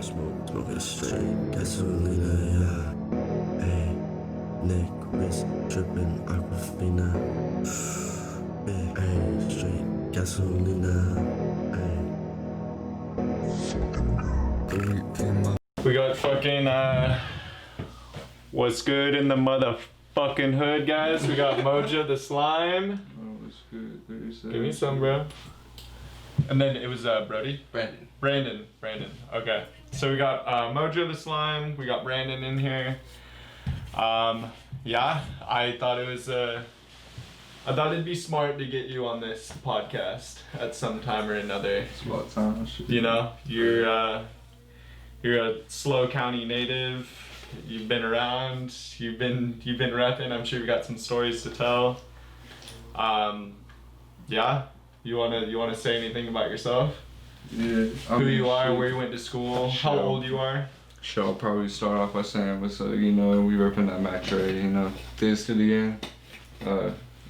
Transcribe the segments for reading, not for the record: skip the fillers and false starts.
smoke it straight. Gasolina, yeah. Hey, neck, wrist, dripping Aquafina. Hey, straight gasolina. Hey. We got fucking, what's good in the motherfucking hood, guys? We got Mojo The Slime. Oh, what's good? Give me some, bro. And then it was Brody? Brandon. Brandon. Okay. So we got Mojo The Slime. We got Brandon in here. Yeah, I thought it was I thought it'd be smart to get you on this podcast at some time or another. It's about time. You know, you're a SLO County native. You've been around. You've been repping. I'm sure you've got some stories to tell. Yeah. You wanna say anything about yourself? Yeah. Who you are, where you went to school, how old you are? Sure, I'll probably start off by saying what's up, we repping that Mac Trey, this to the end.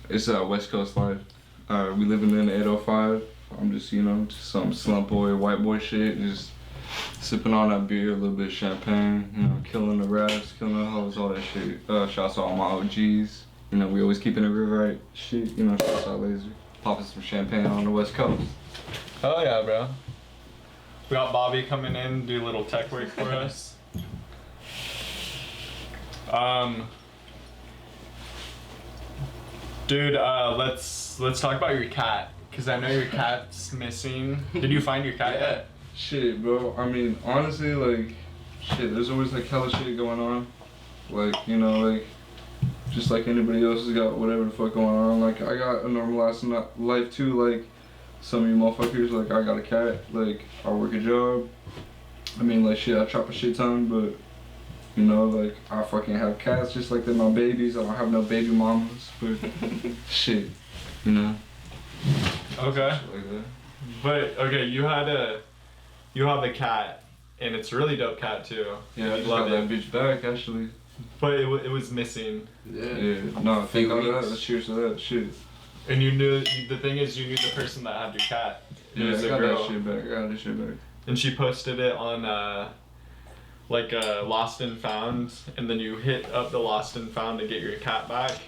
It's West Coast life. We living in 805. I'm just, just some slump boy, white boy shit, just sipping on that beer, a little bit of champagne, killing the raps, killing the hoes, all that shit. Shouts to all my OGs. We always keeping it real right. Shit, shouts out Laser. Popping some champagne on the West Coast. Oh yeah, bro. We got Bobby coming in, do a little tech work for us. Dude, let's talk about your cat, cause I know your cat's missing. Did you find your cat yet? Shit, bro. I mean, honestly, there's always hella shit going on. Just like anybody else has got whatever the fuck going on. I got a normal ass life too, some of you motherfuckers. I got a cat, I work a job. I mean, I chop a shit ton, but, I fucking have cats just like they're my babies. I don't have no baby mamas, but shit, Okay. Shit like that. But, okay, you have a cat, and it's a really dope cat too. Yeah, I just got that bitch back, actually. But it was missing. Yeah. No, thank God for that. Cheers to that shit. And the thing is, you knew the person that had your cat. It was I a got girl. that shit back. I got that shit back. And she posted it on Lost and Found, and then you hit up the Lost and Found to get your cat back.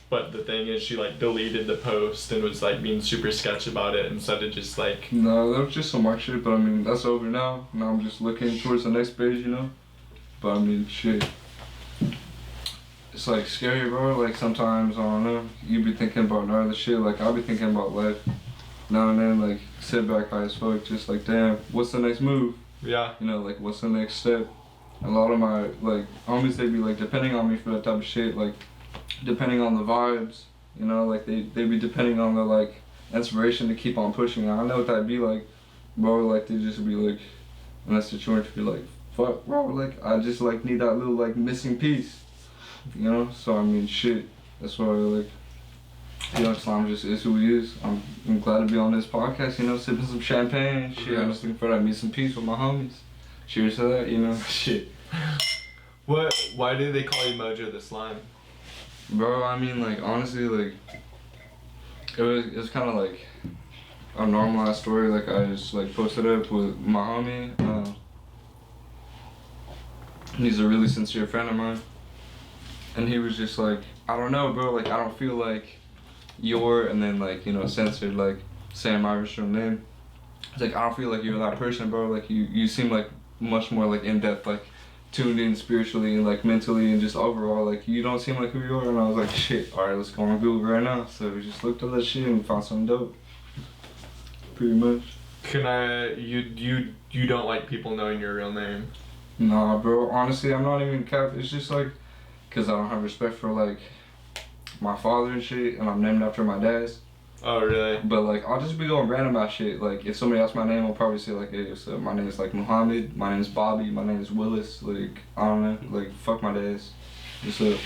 But the thing is, she deleted the post and was being super sketch about it instead of just No, that was just some more shit. But I mean, that's over now. Now I'm just looking towards the next page, But I mean, shit. It's scary, bro. Sometimes, I don't know, you be thinking about gnarly shit. I'll be thinking about life. Now and then, sit back high as fuck, just damn, what's the next move? Yeah. What's the next step? A lot of my, homies, they be, depending on me for that type of shit, depending on the vibes, they be depending on the, inspiration to keep on pushing. I know what that'd be like, bro, they just be in that situation, be fuck, bro, I just, need that little, missing piece. So I mean, shit. That's why Young Slime just is who he is. I'm glad to be on this podcast. Sipping some champagne. Shit, I'm just looking for that missing piece with my homies. Cheers to that. Shit. Why do they call you Mojo The Slime? Bro, I mean, honestly, it was kind of a normalized story. I just posted up with my homie. He's a really sincere friend of mine. And he was just I don't know, bro, I don't feel you're, and then censored, saying my original name. It's I don't feel you're that person, bro. You seem much more in-depth, tuned in spiritually and mentally and just overall, you don't seem who you are. And I was shit, alright, let's go on Google right now. So we just looked up that shit and found something dope. Pretty much. You don't like people knowing your real name? Nah, bro, honestly, I'm not even capped. It's just cause I don't have respect for my father and shit, and I'm named after my dad's. Oh really? But I'll just be going random about shit. If somebody asks my name, I'll probably say hey, what's up? My name is Muhammad. My name is Bobby. My name is Willis. I don't know. Fuck my dad's. What's up?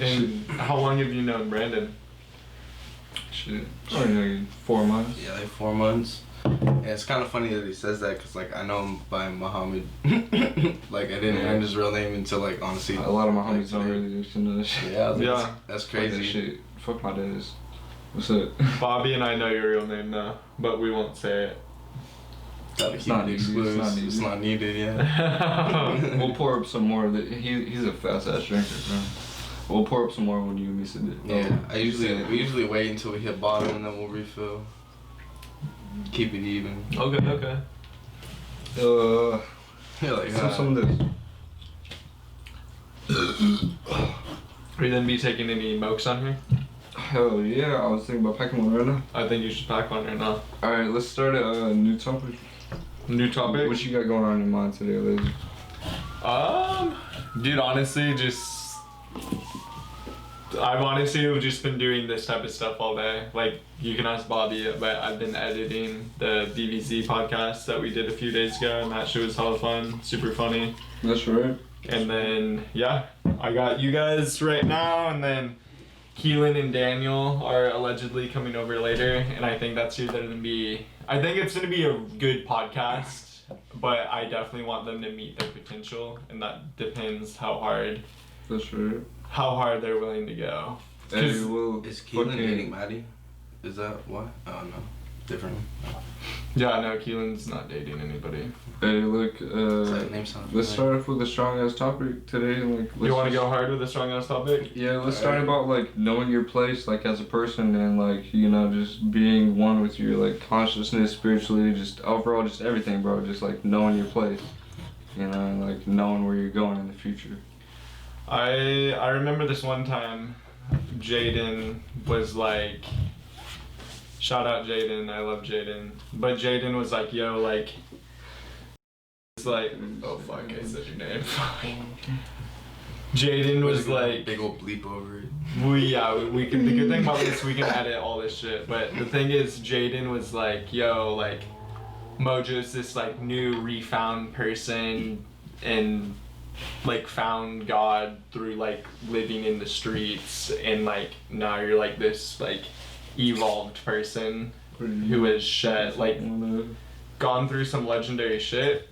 And how long have you known Brandon? Shit. Probably 4 months. Yeah, 4 months. And it's kind of funny that he says that because I know him by Muhammad. I didn't learn his real name until honestly. A lot of my homies don't really used to know that shit. Yeah, that's crazy. That shit. Fuck my dad's. What's up? Bobby and I know your real name now, but we won't say it. Gotta It's keep not it needed, it's exclusive. not needed. It's not needed, yeah. We'll pour up some more of the. He's a fast ass drinker, bro. We'll pour up some more when you and me sit there. Yeah, we usually wait until we hit bottom and then we'll refill. Keep it even. Okay. Yeah, like some of this. Are you gonna be taking any mokes on here? Hell yeah, I was thinking about packing one right now. I think you should pack one right now. Alright, let's start a new topic. New topic? What you got going on in your mind today, ladies? Dude, honestly, I've honestly just been doing this type of stuff all day. Like, you can ask Bobby, but I've been editing the DVZ podcast that we did a few days ago, and that shit was hella fun, super funny. That's right. And then, yeah, I got you guys right now, and then Keelan and Daniel are allegedly coming over later, and I think that's either gonna be, I think it's gonna be a good podcast, but I definitely want them to meet their potential, and that depends how hard That's right. they're willing to go. Hey, well, Is Keelan dating Maddie? Is that what? Oh no. Different. Yeah, no, Keelan's not dating anybody. Hey, look, That name sounds let's familiar. start off with a strong ass topic today. Like, You want to go hard with a strong ass topic? Yeah, let's start about like knowing your place, like as a person, and like just being one with your like consciousness, spiritually, just overall, just everything, bro. Just like knowing your place, and like knowing where you're going in the future. I remember this one time, Jaden was like, shout out Jaden, I love Jaden, but Jaden was like, yo, like, it's like, oh fuck, I said your name. Jaden was like, big old bleep over it. we can, the good thing about this, we can edit all this shit, but the thing is, Jaden was like, yo, like, Mojo's this like new refound person, and like found God through like living in the streets, and like now you're like this like evolved person who has gone through some legendary shit.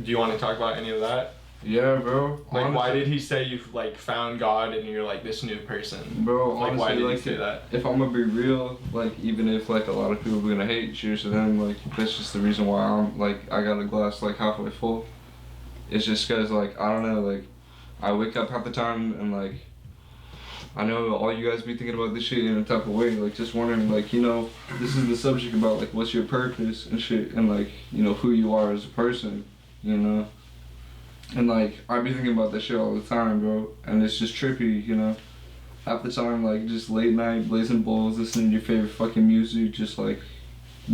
Do you want to talk about any of that? Yeah, bro. Like, honestly, why did he say you've like found God and you're like this new person? Bro, Like, honestly, why did like, he say that? if I'm gonna be real, like even if like a lot of people are gonna hate, cheers to them. Like that's just the reason why I'm like I got a glass like halfway full. It's just cause like I don't know, like I wake up half the time and like I know all you guys be thinking about this shit in a type of way, like just wondering like this is the subject about like what's your purpose and shit, and like who you are as a person, and like I be thinking about that shit all the time, bro, and it's just trippy, half the time like just late night blazing bowls, listening to your favorite fucking music, just like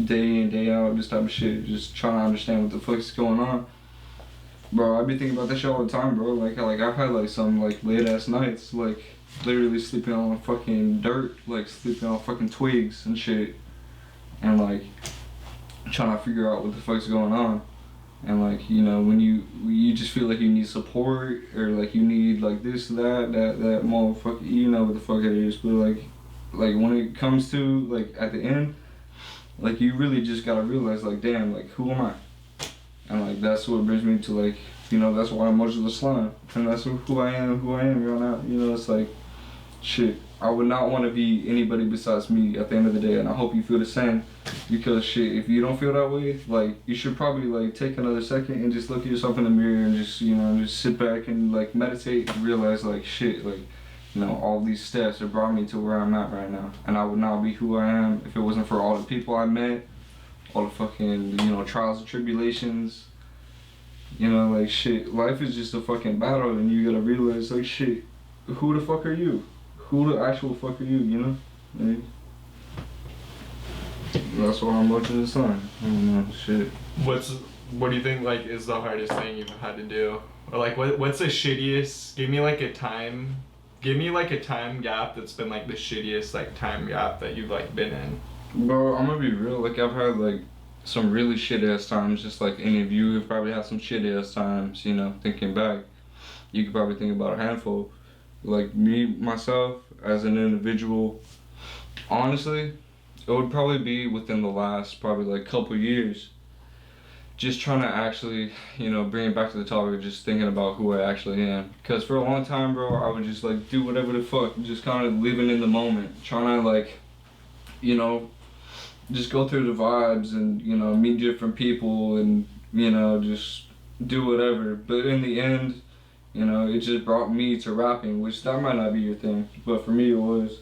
day in day out, this type of shit, just trying to understand what the fuck's going on. Bro, I be thinking about that shit all the time, bro. Like I've had like some like late ass nights, like literally sleeping on fucking dirt, like sleeping on fucking twigs and shit, and like trying to figure out what the fuck's going on. And like when you just feel like you need support, or like you need like this, that motherfucker, what the fuck it is. But like when it comes to like at the end, like you really just gotta realize like, damn, like who am I? And like that's what brings me to like, that's why I'm Mojo The Slime, and that's who I am, right now. It's like, shit, I would not want to be anybody besides me at the end of the day, and I hope you feel the same, because shit, if you don't feel that way, like you should probably like take another second and just look at yourself in the mirror and just just sit back and like meditate and realize like, shit, like all these steps have brought me to where I'm at right now, and I would not be who I am if it wasn't for all the people I met, all the fucking trials and tribulations. Like shit, life is just a fucking battle, and you gotta realize like, shit, who the fuck are you? Who the actual fuck are you? Like, that's why I'm watching the sun. I don't know, shit. What do you think like is the hardest thing you've had to do, or like what's the shittiest? Give me like a time gap that's been like the shittiest like time gap that you've like been in. Bro, I'm gonna be real. Like I've had like some really shit ass times, just like any of you have probably had some shit ass times. Thinking back, you could probably think about a handful. Like me, myself, as an individual, honestly, it would probably be within the last probably like couple years. Just trying to actually, bring it back to the topic, just thinking about who I actually am. Because for a long time, bro, I would just like do whatever the fuck, just kind of living in the moment, trying to like, just go through the vibes and, you know, meet different people and, you know, just do whatever. But in the end, you know, it just brought me to rapping, which that might not be your thing, but for me it was.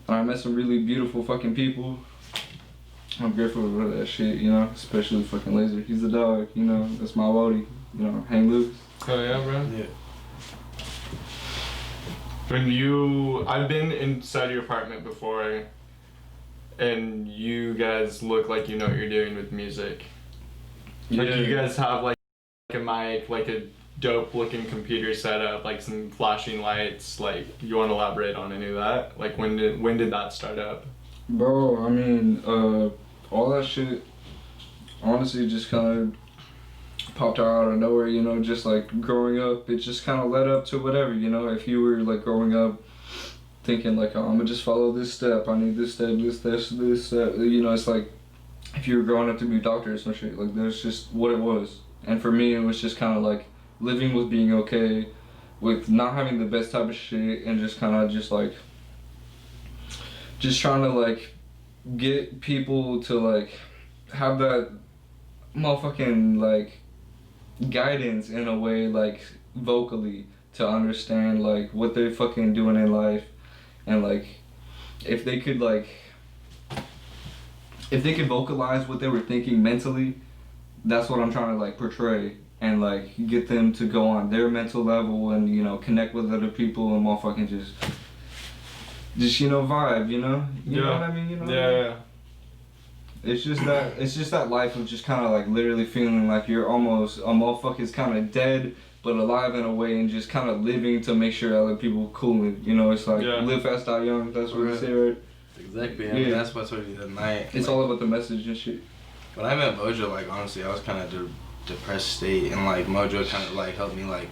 And I met some really beautiful fucking people. I'm grateful for that shit, you know, especially fucking Laser. He's the dog, you know, that's my Wody, you know, hang loose. Oh yeah, bro. Yeah. I've been inside your apartment before, and you guys look like you know what you're doing with music. Like, you guys have like a mic, like a dope looking computer setup, like some flashing lights. Like, you want to elaborate on any of that? Like, when did that start up? Bro, I mean, all that shit honestly just kind of popped out of nowhere, you know, just like growing up, it just kind of led up to whatever, you know. If you were like growing up thinking like, oh, I'm gonna just follow this step, I need this step, this step, you know, it's like if you were growing up to be a doctor or some shit, like that's just what it was. And for me, it was just kind of like living with being okay, with not having the best type of shit, and just kind of just like just trying to like get people to like have that motherfucking like guidance in a way, like vocally, to understand like what they're fucking doing in life, and like if they could vocalize what they were thinking mentally, that's what I'm trying to like portray, and like get them to go on their mental level and, you know, connect with other people and motherfucking just you know, vibe, you know? You know what I mean? You know? Yeah. It's just that life of just kind of like literally feeling like you're almost a motherfucker's kind of dead but alive in a way, and just kind of living to make sure other people cool. And, you know, it's like live fast, die young. That's what they say, right? Exactly. I mean, that's what's what he did tonight. It's like, all about the message and shit. When I met Mojo, like honestly, I was kind of depressed state, and like Mojo kind of like helped me like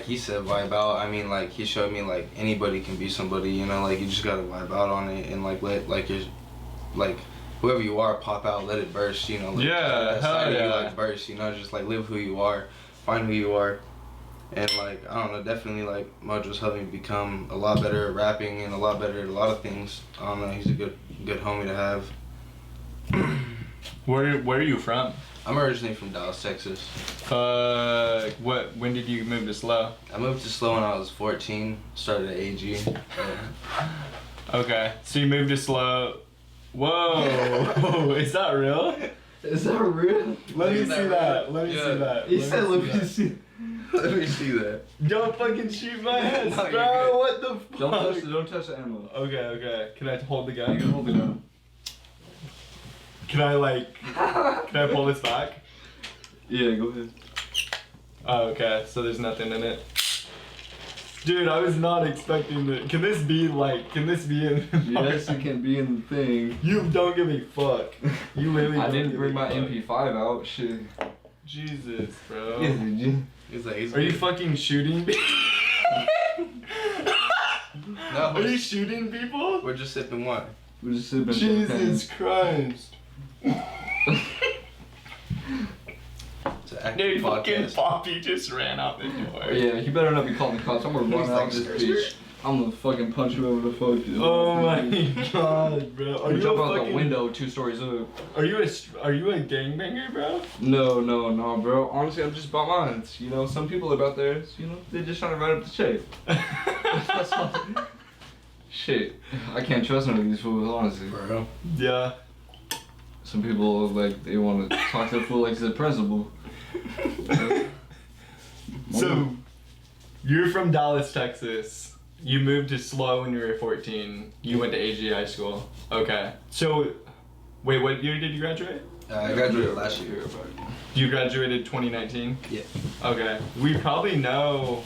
he said, vibe out. I mean, like he showed me like anybody can be somebody. You know, like you just gotta vibe out on it and like let like your like whoever you are pop out, let it burst. You know, like, Yeah, hell yeah. like burst. You know, just like live who you are, find who you are. And like, I don't know, definitely like Mojo's helped me become a lot better at rapping and a lot better at a lot of things. I don't know, he's a good homie to have. Where are you from? I'm originally from Dallas, Texas. When did you move to SLO? I moved to SLO when I was 14, started at AG. Okay, so you moved to SLO. Whoa, is that real? Is that real? Let me see that. Let me see that. He said, let me see. Let me see that. Don't fucking shoot my head, No, bro. What the fuck? Don't touch the ammo. Okay. Can I hold the gun? You can hold the gun. Can I pull this back? Yeah, go ahead. Oh, okay. So there's nothing in it. Dude, I was not expecting that. Can this be in? Yes, it can be in the thing. You don't give a fuck. You literally. I don't didn't give bring a my fuck. MP5 out. Shit. Jesus, bro. Yes, did you? He's like, he's Are you fucking shooting? No, Are you shooting people? we're just sipping wine. We're just sipping Jesus Christ. It's an active Dude, fucking podcast. Poppy just ran out the door. Yeah, you better not be calling the cops. I'm gonna run out this bitch. I'm gonna fucking punch whoever the fuck. Oh my god, bro. Are I'm you jump a out fucking the window 2 stories up. Are you a gangbanger, bro? No, bro. Honestly, I'm just about mine. You know, some people about theirs, you know, they're just trying to ride up the check. That's all. Shit, I can't trust none of these fools, honestly. Bro. Yeah. Some people, like, they want to talk to the fool like he's a principal. So, you're from Dallas, Texas. You moved to SLO when you were 14. You went to AG High School. Okay. So, wait, what year did you graduate? I graduated last year. You graduated 2019? Yeah. Okay. We probably know,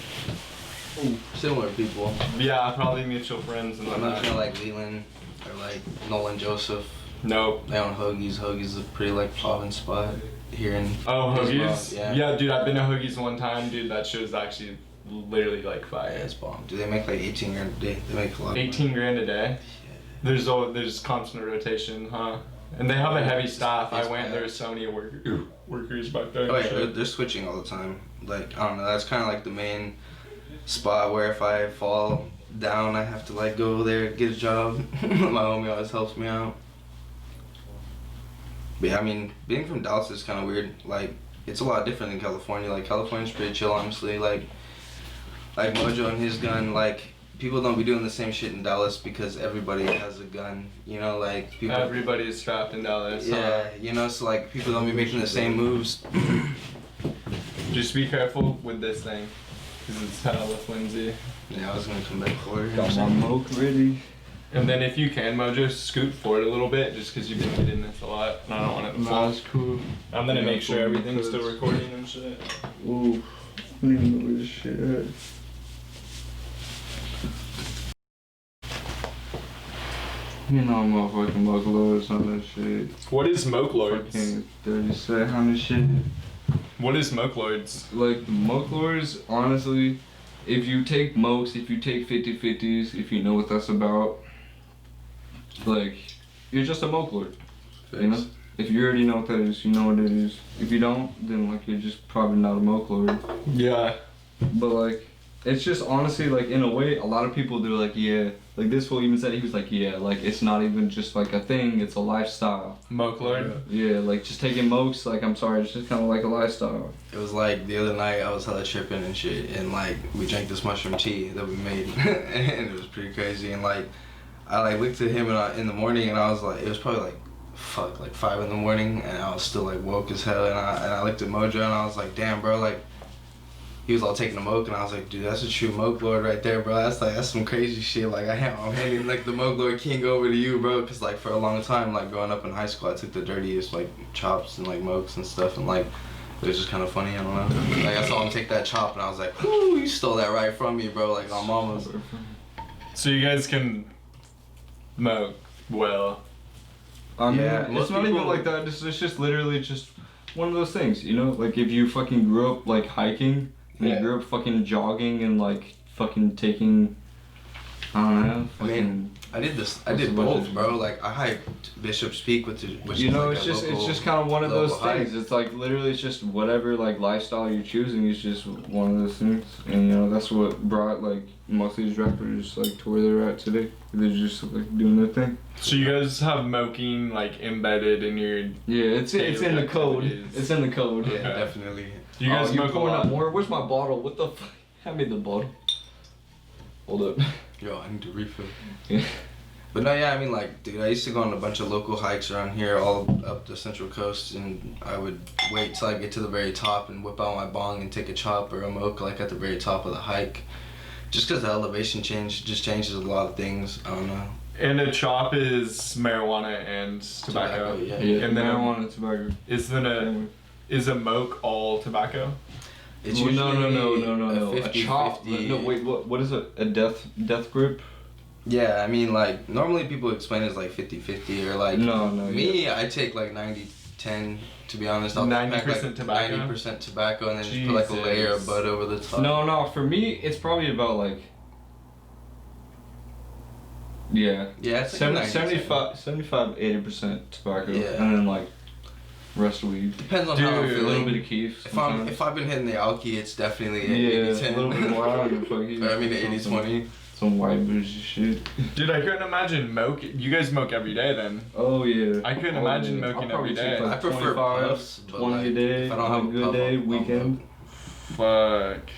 Similar people. yeah, probably mutual friends and I'm not whatnot. sure like Leland or like Nolan Joseph. Nope. They own Hoagie's. Hoagie's a pretty like poppin' spot here in. Oh, as well. Hoagies? Yeah. Yeah, dude, I've been to Hoagies one time, dude. That show's actually literally like Yeah, fire. it's bomb. Do they make like 18 grand a day? They make a lot. Of 18 money. grand a day? Yeah. There's constant rotation, huh? And they have a heavy staff. I It's went, bad. there was so many workers back there. Oh yeah, they're switching all the time. Like I don't know. That's kind of like the main spot where if I fall down, I have to like go there get a job. My homie always helps me out. But yeah, I mean, being from Dallas is kind of weird. Like, it's a lot different than California. Like, California's pretty chill, honestly. Like Mojo and his gun, like, people don't be doing the same shit in Dallas because everybody has a gun, you know, like, people... Everybody's trapped in Dallas. Yeah, you know, so, like, people don't be making the same moves. Just be careful with this thing, because it's hella flimsy. Yeah, I was gonna come back for it. Got my moke ready. And then if you can, Mojo, scoot forward a little bit, just because you've been hitting this a lot, and I don't want it to fall. That's cool. I'm gonna Yeah, make sure cool, everything's because- still recording and shit. Ooh, I don't even know where this shit at. You know I'm motherfucking moke lords on that shit. What is Moke Lords? Fucking 37 shit. What is Moke Lords? Like, the moke lords, honestly, if you take mokes, if you take 50-50s, if you know what that's about, like, you're just a moke lord. You know? If you already know what that is, you know what it is. If you don't, then, like, you're just probably not a moke lord. Yeah. But, like, it's just honestly, like, in a way, a lot of people, they're like, yeah. Like, this fool even said, he was like, yeah, like, it's not even just, like, a thing, it's a lifestyle. Moke Lord? Yeah, like, just taking mokes, like, I'm sorry, it's just kind of like a lifestyle. It was like the other night I was hella tripping and shit, and like we drank this mushroom tea that we made, and it was pretty crazy. And like I like looked at him in the morning, and I was like, it was probably like 5 in the morning, and I was still like woke as hell. And I looked at Mojo, and I was like, damn, bro, like he was all taking a moke, and I was like, dude, that's a true moke lord right there, bro. That's some crazy shit. Like I'm handing like the moke lord king over to you, bro, because like for a long time, like growing up in high school, I took the dirtiest like chops and like mokes and stuff, and like. It was just kind of funny, I don't know. Like, I saw him take that chop, and I was like, "Whoo, you stole that right from me, bro!" Like, on mama's. So you guys can moke well. I mean, Yeah, it's most not even people- like that. It's just literally just one of those things, you know? Like, if you fucking grew up, like, hiking, and Yeah. you grew up fucking jogging and, like, fucking taking, I don't know, I mean, fucking... I did What's both, the budget? bro. Like, I hiked Bishop's Peak, which You know, is it's like just a it's local- just kind of one of those local hike. things. It's like literally, it's just whatever like lifestyle you're choosing is just one of those things, and you know that's what brought like most of these rappers like to where they're at today. They're just like doing their thing. So you guys have moking like embedded in your. Yeah, it's in the code. activities. It's in the code. Yeah, Okay. definitely. You guys you're moke a pouring up lot. more. Where's my bottle? What the fuck? Hand me the bottle. Hold up. Yo, I need to refill. Yeah. But no, yeah, I mean, like, dude, I used to go on a bunch of local hikes around here, all up the Central Coast, and I would wait till I get to the very top and whip out my bong and take a chop or a moke, like, at the very top of the hike. Just because the elevation just changes a lot of things. I don't know. And a chop is marijuana and tobacco. Yeah. Yeah, And then marijuana and tobacco. Is a moke all tobacco? It's Well, usually no. a A chop. 50-50. No, wait. What is it? A death grip? Yeah, I mean, like, normally people explain it as like 50-50 or like. No. Me, I take like 90-10, to be honest. I'll 90% pack like tobacco? 90% tobacco and then just put like a layer of Jesus. bud over the top. No. For me, it's probably about like. Yeah. Yeah, it's like 75, 80% tobacco, Yeah. and then like rest weed. Depends on Dude, how I'm A feeling. little bit of keef. If I've been hitting the alky, it's definitely yeah, 80-10. a little bit more. I don't give a fuck. But I mean, the 80-20. Some white bougie shit. Dude, I couldn't imagine moke. You guys moke every day then. Oh yeah. I couldn't Oh, imagine yeah. moking I'll probably every day. take, like, I prefer 25, puffs, but 20 like, a day. if I don't on have a good puff, day, I'll weekend. Fuck.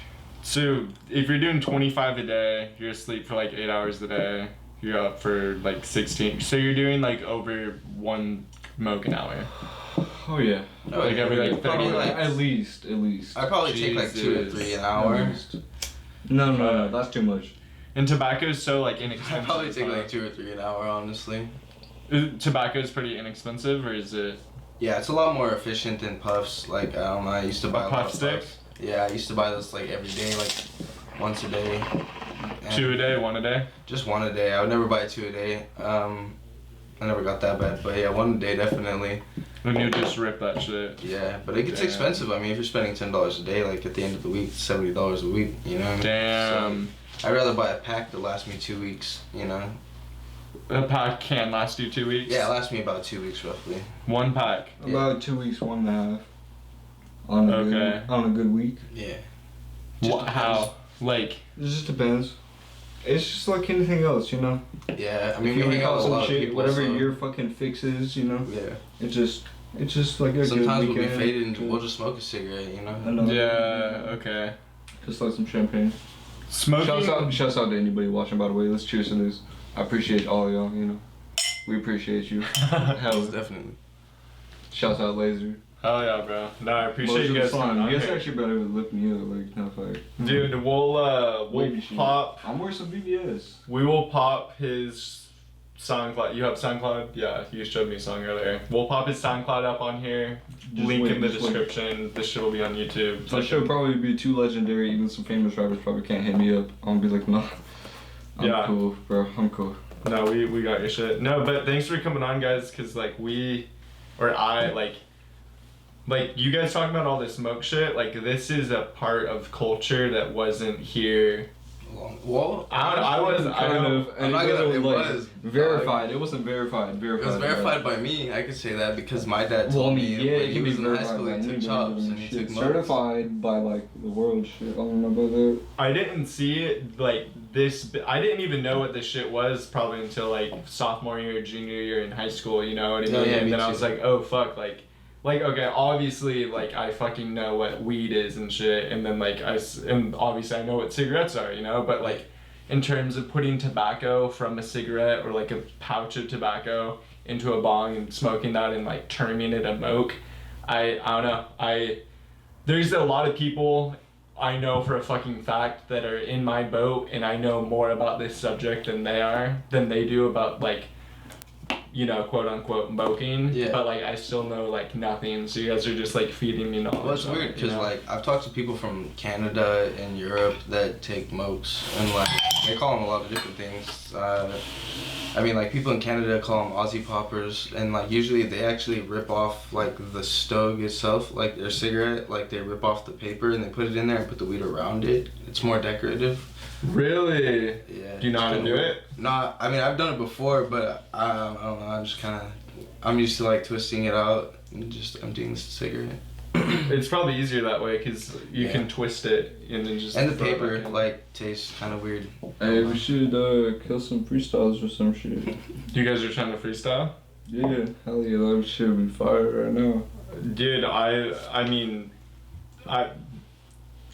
So if you're doing 25 a day, you're asleep for like 8 hours a day. You're up for like 16. So you're doing like over one moke an hour. Oh yeah. Oh, Like yeah, every, like, 30 probably minutes. like, At least. I probably take like 2 or Jesus. 3 an At hour. least. No, that's too much. And tobacco is so like I inexpensive. probably take like 2 or 3 an hour, honestly. Tobacco is pretty inexpensive, or is it? Yeah, it's a lot more efficient than puffs. Like, I don't know, I used to buy a lot puff of stick? puffs. Yeah, I used to buy those like every day, like once a day. And 2 a day, 1 a day? Just 1 a day. I would never buy 2 a day. I never got that bad, but yeah, 1 a day definitely. Then you just rip that shit. Yeah, but it gets Damn. expensive. I mean, if you're spending $10 a day, like at the end of the week, it's $70 a week. You know what I mean? Damn. So, I'd rather buy a pack that lasts me 2 weeks. You know? A pack can last you 2 weeks? Yeah, it lasts me about 2 weeks roughly. 1 pack. Yeah. About 2 weeks, 1.5. On a Okay. good, on a good week. Yeah. How? Like, It just depends. It's just like anything else, you know. Yeah, I mean, If we you hang out call with a lot some of shit, people. whatever so, your fucking fix is, you know. Yeah. It just It's just like a Sometimes good we'll be weekend. faded and we'll just smoke a cigarette, you know? I know. Yeah. Okay. Just like some champagne. Smoking. Shouts out to anybody watching, by the way. Let's cheers to this. I appreciate all y'all, you know. We appreciate you. Hell, Definitely. shouts out Laser. Oh yeah, bro. No, I appreciate Mojo you guys The coming Slime. on You guys here. actually better lift me up, like, no fire. Dude, we'll Wavy shit. pop. I'm wearing some BBS. We will pop his SoundCloud. You have SoundCloud? Yeah, you showed me a song earlier. We'll pop his SoundCloud up on here. Just Link wait, in the just wait. description. This shit will be on YouTube. My show probably be too legendary. Even some famous rappers probably can't hit me up. I'm gonna be like, no. I'm Yeah. cool, bro. I'm cool. No, we got your shit. No, but thanks for coming on, guys. Cause like like you guys talking about all this smoke shit. Like this is a part of culture that wasn't here. Well, I was I'm not gonna- it was verified. It wasn't verified. It was verified by me. I could say that because my dad Well, I told mean, me yeah, when it he can be was in high verified school by he took anybody chops and and he shit. took modes. Certified by like the world shit. I don't know about that. I didn't see it like this. I didn't even know what this shit was probably until like sophomore year, junior year in high school. You know what I mean? Oh, yeah, and me then I too. was like, oh fuck, like okay, obviously like I fucking know what weed is and shit, and then like and obviously I know what cigarettes are, you know, but like in terms of putting tobacco from a cigarette or like a pouch of tobacco into a bong and smoking that and like terming it a moke, I don't know. There's a lot of people I know for a fucking fact that are in my boat, and I know more about this subject than they do about like, you know, quote unquote moking. Yeah. But like I still know like nothing, so you guys are just like feeding me knowledge. Well, it's on weird it, because you know? like I've talked to people from Canada and Europe that take mokes and like they call them a lot of different things. I mean, like people in Canada call them Aussie poppers, and like usually they actually rip off like the stug itself, like their cigarette, like they rip off the paper and they put it in there and put the weed around it. It's more decorative. Really? Yeah. Do you know how to do it? No, I mean I've done it before, but I don't know. I'm used to like twisting it out and just emptying the cigarette. It's probably easier that way because you Yeah. can twist it and then just. And the throw it back paper in. like tastes kind of weird. Hey, we should kill some freestyles or some shit. You guys are trying to freestyle? Yeah, hell yeah, that shit would be fire right now. Dude, I mean,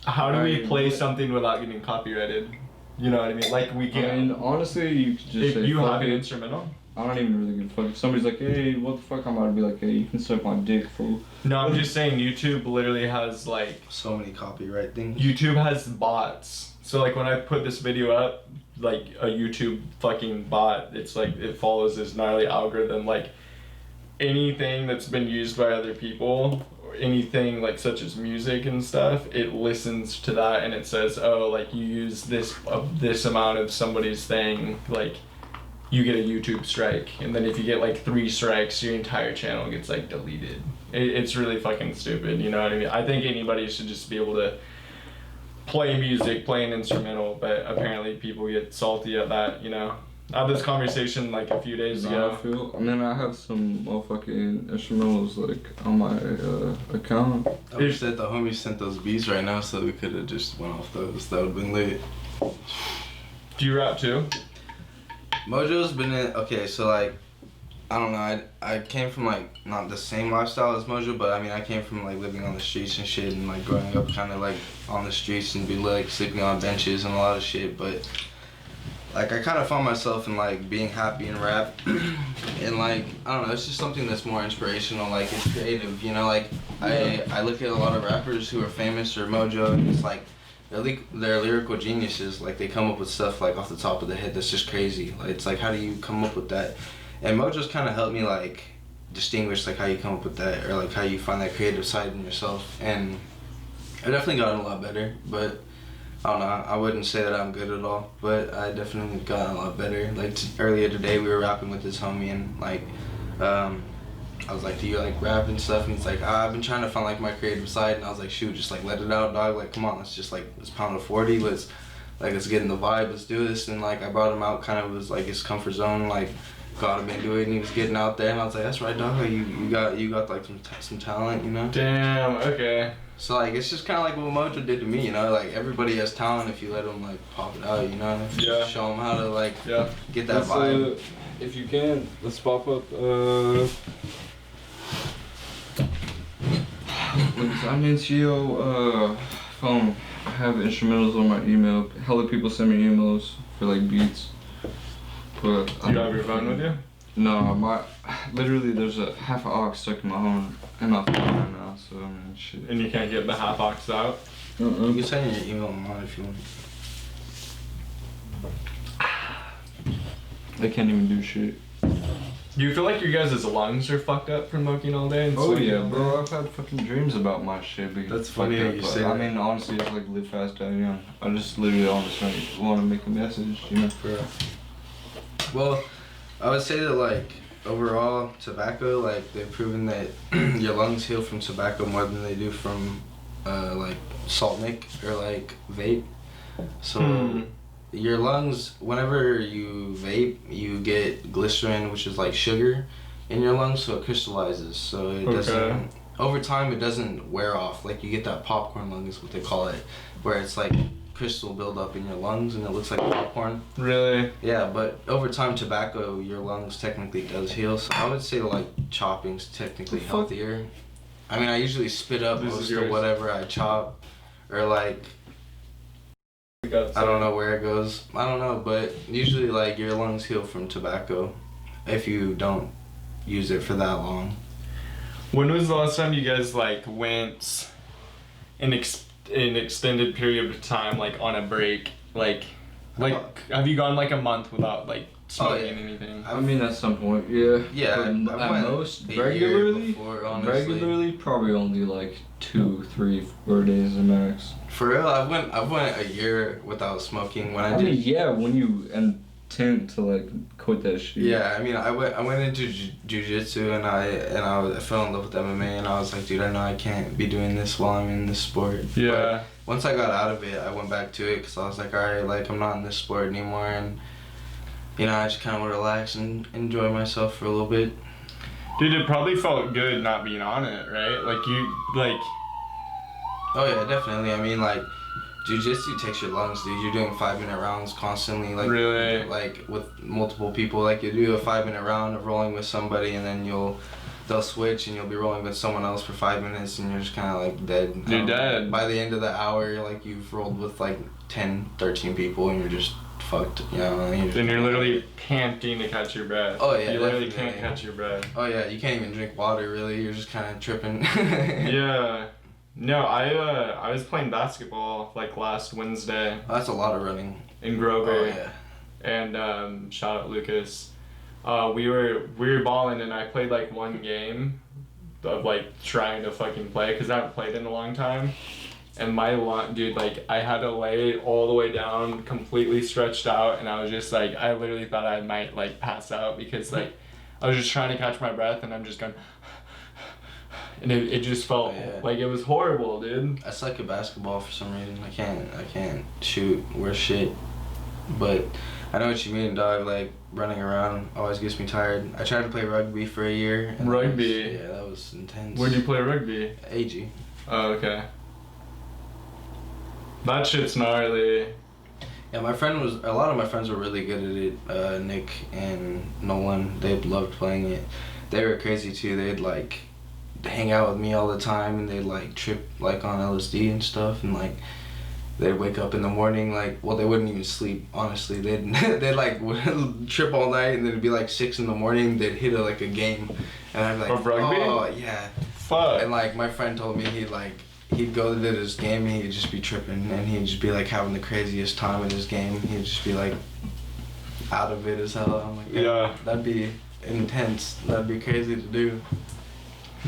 how do we play something without getting copyrighted? You know what I mean? Like we I can. mean, honestly, you could just If say you fuck have an it. instrumental. I don't even really give a fuck. If somebody's like, hey, what the fuck, I'm about to be like, hey, you can suck my dick, fool. No, I'm just saying YouTube literally has like So many copyright things. YouTube has bots. So like when I put this video up, like a YouTube fucking bot, it's like it follows this gnarly algorithm. Like anything that's been used by other people, or anything like such as music and stuff, it listens to that and it says, oh, like you use this amount of somebody's thing, like you get a YouTube strike. And then if you get like 3 strikes, your entire channel gets like deleted. It's really fucking stupid, you know what I mean? I think anybody should just be able to play music, play an instrumental, but apparently people get salty at that, you know? I had this conversation like a few days ago. I mean, I have some motherfucking instrumentals like on my account. I wish that the homies sent those beats right now so we could have just went off those. That would have been lit. Do you rap too? Mojo's been in. Okay, so like, I don't know. I came from like not the same lifestyle as Mojo, but I mean I came from like living on the streets and shit, and like growing up kind of like on the streets and be like sleeping on benches and a lot of shit. But like I kind of found myself in like being happy in rap, and like I don't know. It's just something that's more inspirational. Like it's creative, you know. Like I look at a lot of rappers who are famous or Mojo, and it's like. They're lyrical geniuses. Like they come up with stuff like off the top of the head that's just crazy. Like it's like how do you come up with that? And Mojo's kind of helped me like distinguish like how you come up with that or like how you find that creative side in yourself. And I've definitely gotten a lot better. But I don't know. I wouldn't say that I'm good at all. But I definitely gotten a lot better. Like earlier today we were rapping with this homie and like I was like, do you like rap and stuff? And he's like, I've been trying to find like my creative side. And I was like, shoot, just like let it out, dog. Like, come on, let's pound a 40. Let's get in the vibe. Let's do this. And like, I brought him out, kind of was like his comfort zone. Like, got him into it, and he was getting out there. And I was like, that's right, dog. Like, you got like some talent, you know? Damn. Okay. So like, it's just kind of like what Mojo did to me, you know? Like everybody has talent if you let them like pop it out, you know? Yeah. Show them how to like Yeah. get that vibe. If you can, let's pop up. Please, I'm NCO, phone. I have instrumentals on my email. Hella people send me emails for like beats. But You have your phone with you? no, literally there's a half an aux stuck in my phone right now, so I mean shit. And you can't get the half ox out? You can send your email on if you want. They can't even do shit. Do you feel like your guys' lungs are fucked up from smoking all day? And Oh smoking yeah, all bro. day? I've had fucking dreams about my shit being That's fucked funny how up, you but say I that. mean, honestly, it's like live fast, die young. I just literally honestly want to make a message, you know. Well, I would say that like overall tobacco, like they've proven that your lungs heal from tobacco more than they do from like salt nick or like vape. So your lungs, whenever you vape, you get glycerin, which is like sugar, in your lungs, so it crystallizes. So it doesn't. Over time, it doesn't wear off. Like you get that popcorn lung is what they call it, where it's like crystal buildup in your lungs and it looks like popcorn. Really? Yeah, but over time, tobacco, your lungs technically does heal. So I would say like chopping's technically healthier. I mean, I usually spit up most of whatever I chop, or like I don't know where it goes. I don't know, but usually like your lungs heal from tobacco if you don't use it for that long. When was the last time you guys like went an extended period of time like on a break? Like have you gone like a month without like smoking anything? I mean, at some point, yeah. Yeah, But I at went most, a year regularly, before, honestly. probably only like 2, 3, 4 days the max. For real, I went a year without smoking when I did. mean, yeah, when you intend to like quit that shit. Yeah, I mean, I went into jiu-jitsu and I fell in love with MMA and I was like, dude, I know I can't be doing this while I'm in this sport. Yeah. But once I got out of it, I went back to it because I was like, alright, like I'm not in this sport anymore, and you know, I just kind of want to relax and enjoy myself for a little bit. Dude, it probably felt good not being on it, right? Like you, like. Oh yeah, definitely. I mean, like, jiu-jitsu takes your lungs, dude. You're doing 5-minute rounds constantly, like, really? Like with multiple people. Like you do a 5-minute round of rolling with somebody, and then they'll switch, and you'll be rolling with someone else for 5 minutes, and you're just kind of like dead. You're dead. By the end of the hour, like you've rolled with like 10, 13 people, and you're just fucked. You know. And you're literally panting to catch your breath. Oh yeah. You literally definitely. can't catch your breath. Oh yeah, you can't even drink water really. You're just kind of tripping. Yeah. No, I was playing basketball like last Wednesday Oh, that's a lot of running. in Grover. Oh yeah. And shout out Lucas. We were balling, and I played like one game of like trying to fucking play because I haven't played in a long time. And dude, like I had to lay all the way down, completely stretched out, and I was just like, I literally thought I might like pass out because like I was just trying to catch my breath, and I'm just going. And it just felt like it was horrible, dude. I suck at basketball for some reason. I can't shoot worth shit. But I know what you mean, dog. Like running around always gets me tired. I tried to play rugby for a year. And Rugby? That was intense. Where'd you play rugby? AG. Oh, okay. That shit's gnarly. Yeah, a lot of my friends were really good at it. Nick and Nolan, they loved playing it. They were crazy too. They'd like hang out with me all the time, and they'd like trip like on LSD and stuff, and like they'd wake up in the morning like, well, they wouldn't even sleep, honestly. They'd like trip all night, and then it'd be like 6 in the morning, they'd hit like a game, and I'd be like, of rugby? Oh yeah. Fuck. And like my friend told me he'd go to this game and he'd just be tripping, and he'd just be like having the craziest time in his game. He'd just be like out of it as hell. I'm like, yeah, that'd be intense. That'd be crazy to do.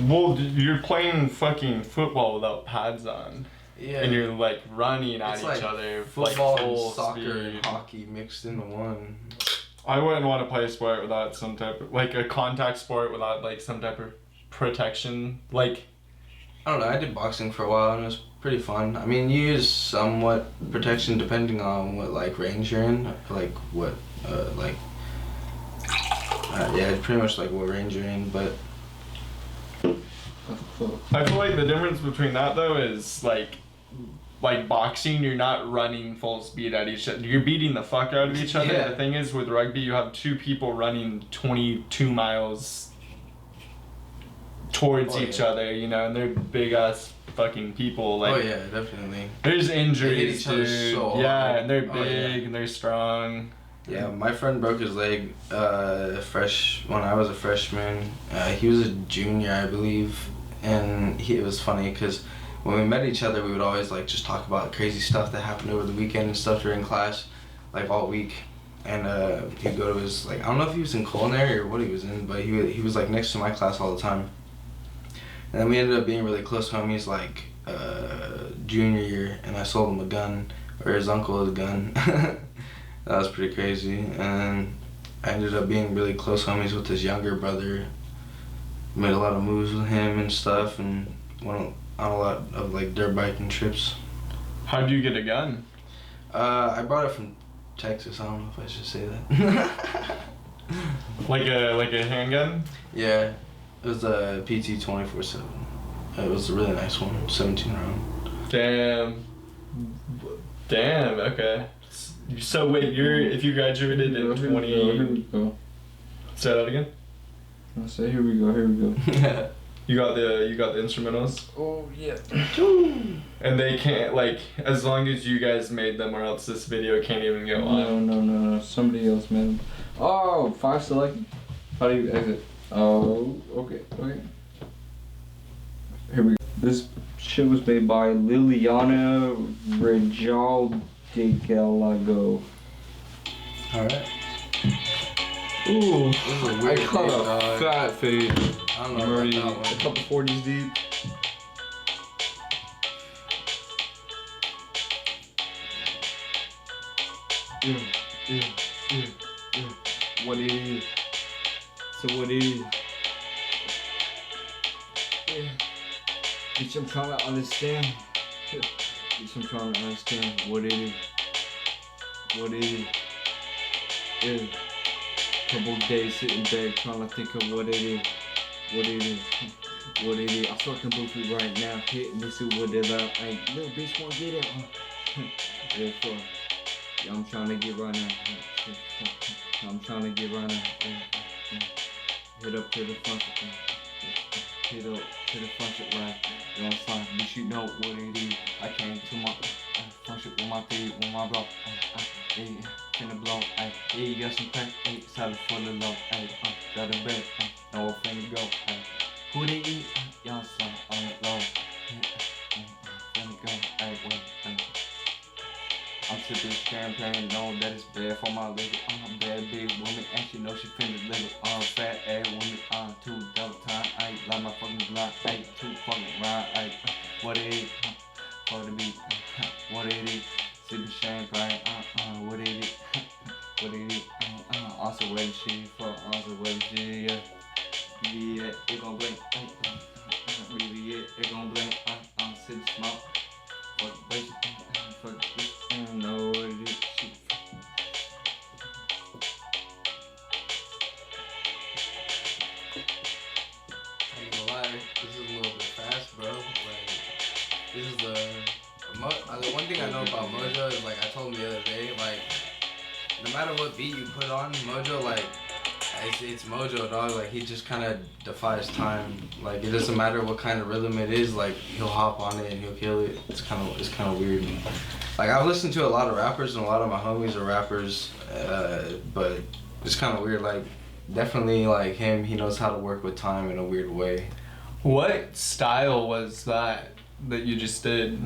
Well, you're playing fucking football without pads on. Yeah. And you're like running at each other. Football like full and soccer speed. and hockey mixed into one. I wouldn't want to play a sport without some type of, like a contact sport without like some type of protection. Like, I don't know, I did boxing for a while and it was pretty fun. I mean, you use somewhat protection depending on what like range you're in. Like what, yeah, pretty much like what range you're in, but I feel like the difference between that though is like boxing, you're not running full speed at each other. You're beating the fuck out of each other. Yeah. The thing is with rugby, you have two people running 22 miles towards each other, you know, and they're big ass fucking people. Like, Oh yeah, definitely. there's They hit injuries, each other dude. so Yeah, hard. and they're Oh, big yeah. and they're strong. Yeah, my friend broke his leg when I was a freshman. He was a junior, I believe, and it was funny because when we met each other, we would always like just talk about crazy stuff that happened over the weekend and stuff during class, like all week. And he'd go to his, like, I don't know if he was in culinary or what he was in, but he was like next to my class all the time. And then we ended up being really close homies like junior year, and I sold him a gun, or his uncle a gun. That was pretty crazy. And I ended up being really close homies with his younger brother. Made a lot of moves with him and stuff, and went on a lot of like dirt biking trips. How'd you get a gun? I brought it from Texas. I don't know if I should say that. Like a handgun? Yeah, it was a PT 24/7. It was a really nice one, 17 round. Damn. Okay. So wait, if you graduated in 20. Here we go. Say that again. I say here we go. You got the instrumentals. Oh yeah. And they can't, like, as long as you guys made them, or else this video can't even go on. No. Somebody else made them. Oh, 5 selected. How do you exit? Oh, okay. Here we go. This shit was made by Liliana Rejaldigalago. Alright. Ooh, This is a I weird caught beat, a dog. fat fade. I don't know I'm already about a that one. couple 40s deep. Yeah. What it is. So what it is. Yeah. Bitch, I'm trying to understand. Bitch, I'm trying to understand what it is. What it is. Yeah. Couple days sitting back trying to think of what it is. What it is. What it is. I'm fucking goofy right now. Hit me, see what it up. Hey, little bitch won't get it. Yeah, fuck. Yeah, I'm trying to get right now. I'm trying to get right now. Hit up to the function. Hit up to the function right. You know what I'm saying? But you know what it is. I came to my function with my feet, with my block. Yeah, finna blow. Yeah, you got some crack. Salad for the low. Got a bed. No finna go. Who they eat? Y'all son on the low. Finna go. Wait. I'm sipping champagne, know that it's bad for my liver. I'm a bad big woman, and she know she finna live it. Fat ass woman, 2 double time. Like my fucking block, 2 fucking ride. What it is? For the beat, what it is? Sipping champagne, what it is? What it is? Also wet shit, fuck, also wet shit, yeah. Yeah, it gon' blink. Yeah, it gon' blink. Sip smoke. Fuck, bitch. Fuck, bitch. I don't know what it is. Shit. I ain't gonna lie, this is a little bit fast, bro. Like, this is the one thing I know about Mojo is, like, I told him the other day, like, no matter what beat you put on Mojo, like, it's Mojo, dog. Like, he just kind of defies time. Like, it doesn't matter what kind of rhythm it is, like, he'll hop on it and he'll kill it. It's kind of weird. Like, I've listened to a lot of rappers and a lot of my homies are rappers, but it's kind of weird. Like, definitely, like, him, he knows how to work with time in a weird way. What style was that you just did?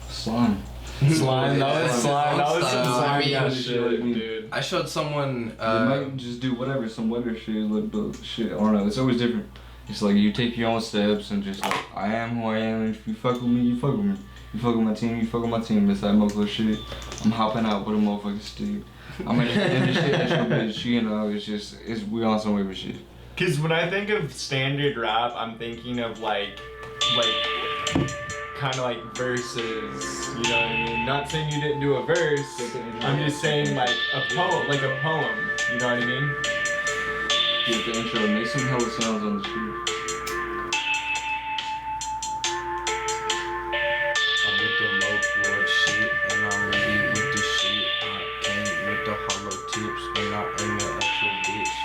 Slime. Slime. That was slime. That was some Style. slime I mean, shit, dude. I showed someone, You might just do whatever, some weather shit, like shit. I don't know. It's always different. It's like you take your own steps and just like, I am who I am. And if you fuck with me, you fuck with me. You fuck with my team, you fuck with my team. It's that motherfucker shit. I'm hopping out with a motherfucking stick. I'm at the end of shit. That's your bitch. You know, we on some weird shit. Cause when I think of standard rap, I'm thinking of like kind of like verses. You know what I mean? Not saying you didn't do a verse. I'm just saying like a poem, You know what I mean? Get the intro. Make some hella sounds on the shit. I'm with the moke world shit, and I'm really with the shit. I came with the hollow tips, and I aiming at your bitch.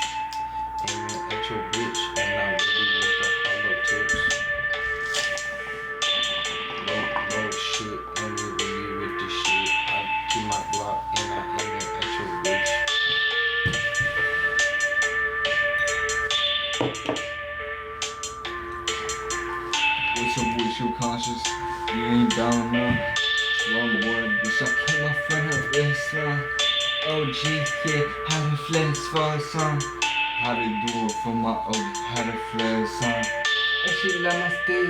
Aiming at your bitch, and I'm really with the hollow tips. shit. I'm really with this shit. I keep my block and I aim it at your bitch. What's up with you, conscious? You ain't down now. Slum boy, bitch, I keep my friend her wrist now. OG, yeah, how to flex for a song. How to do it for my OG, how to flex song. And she let my stay.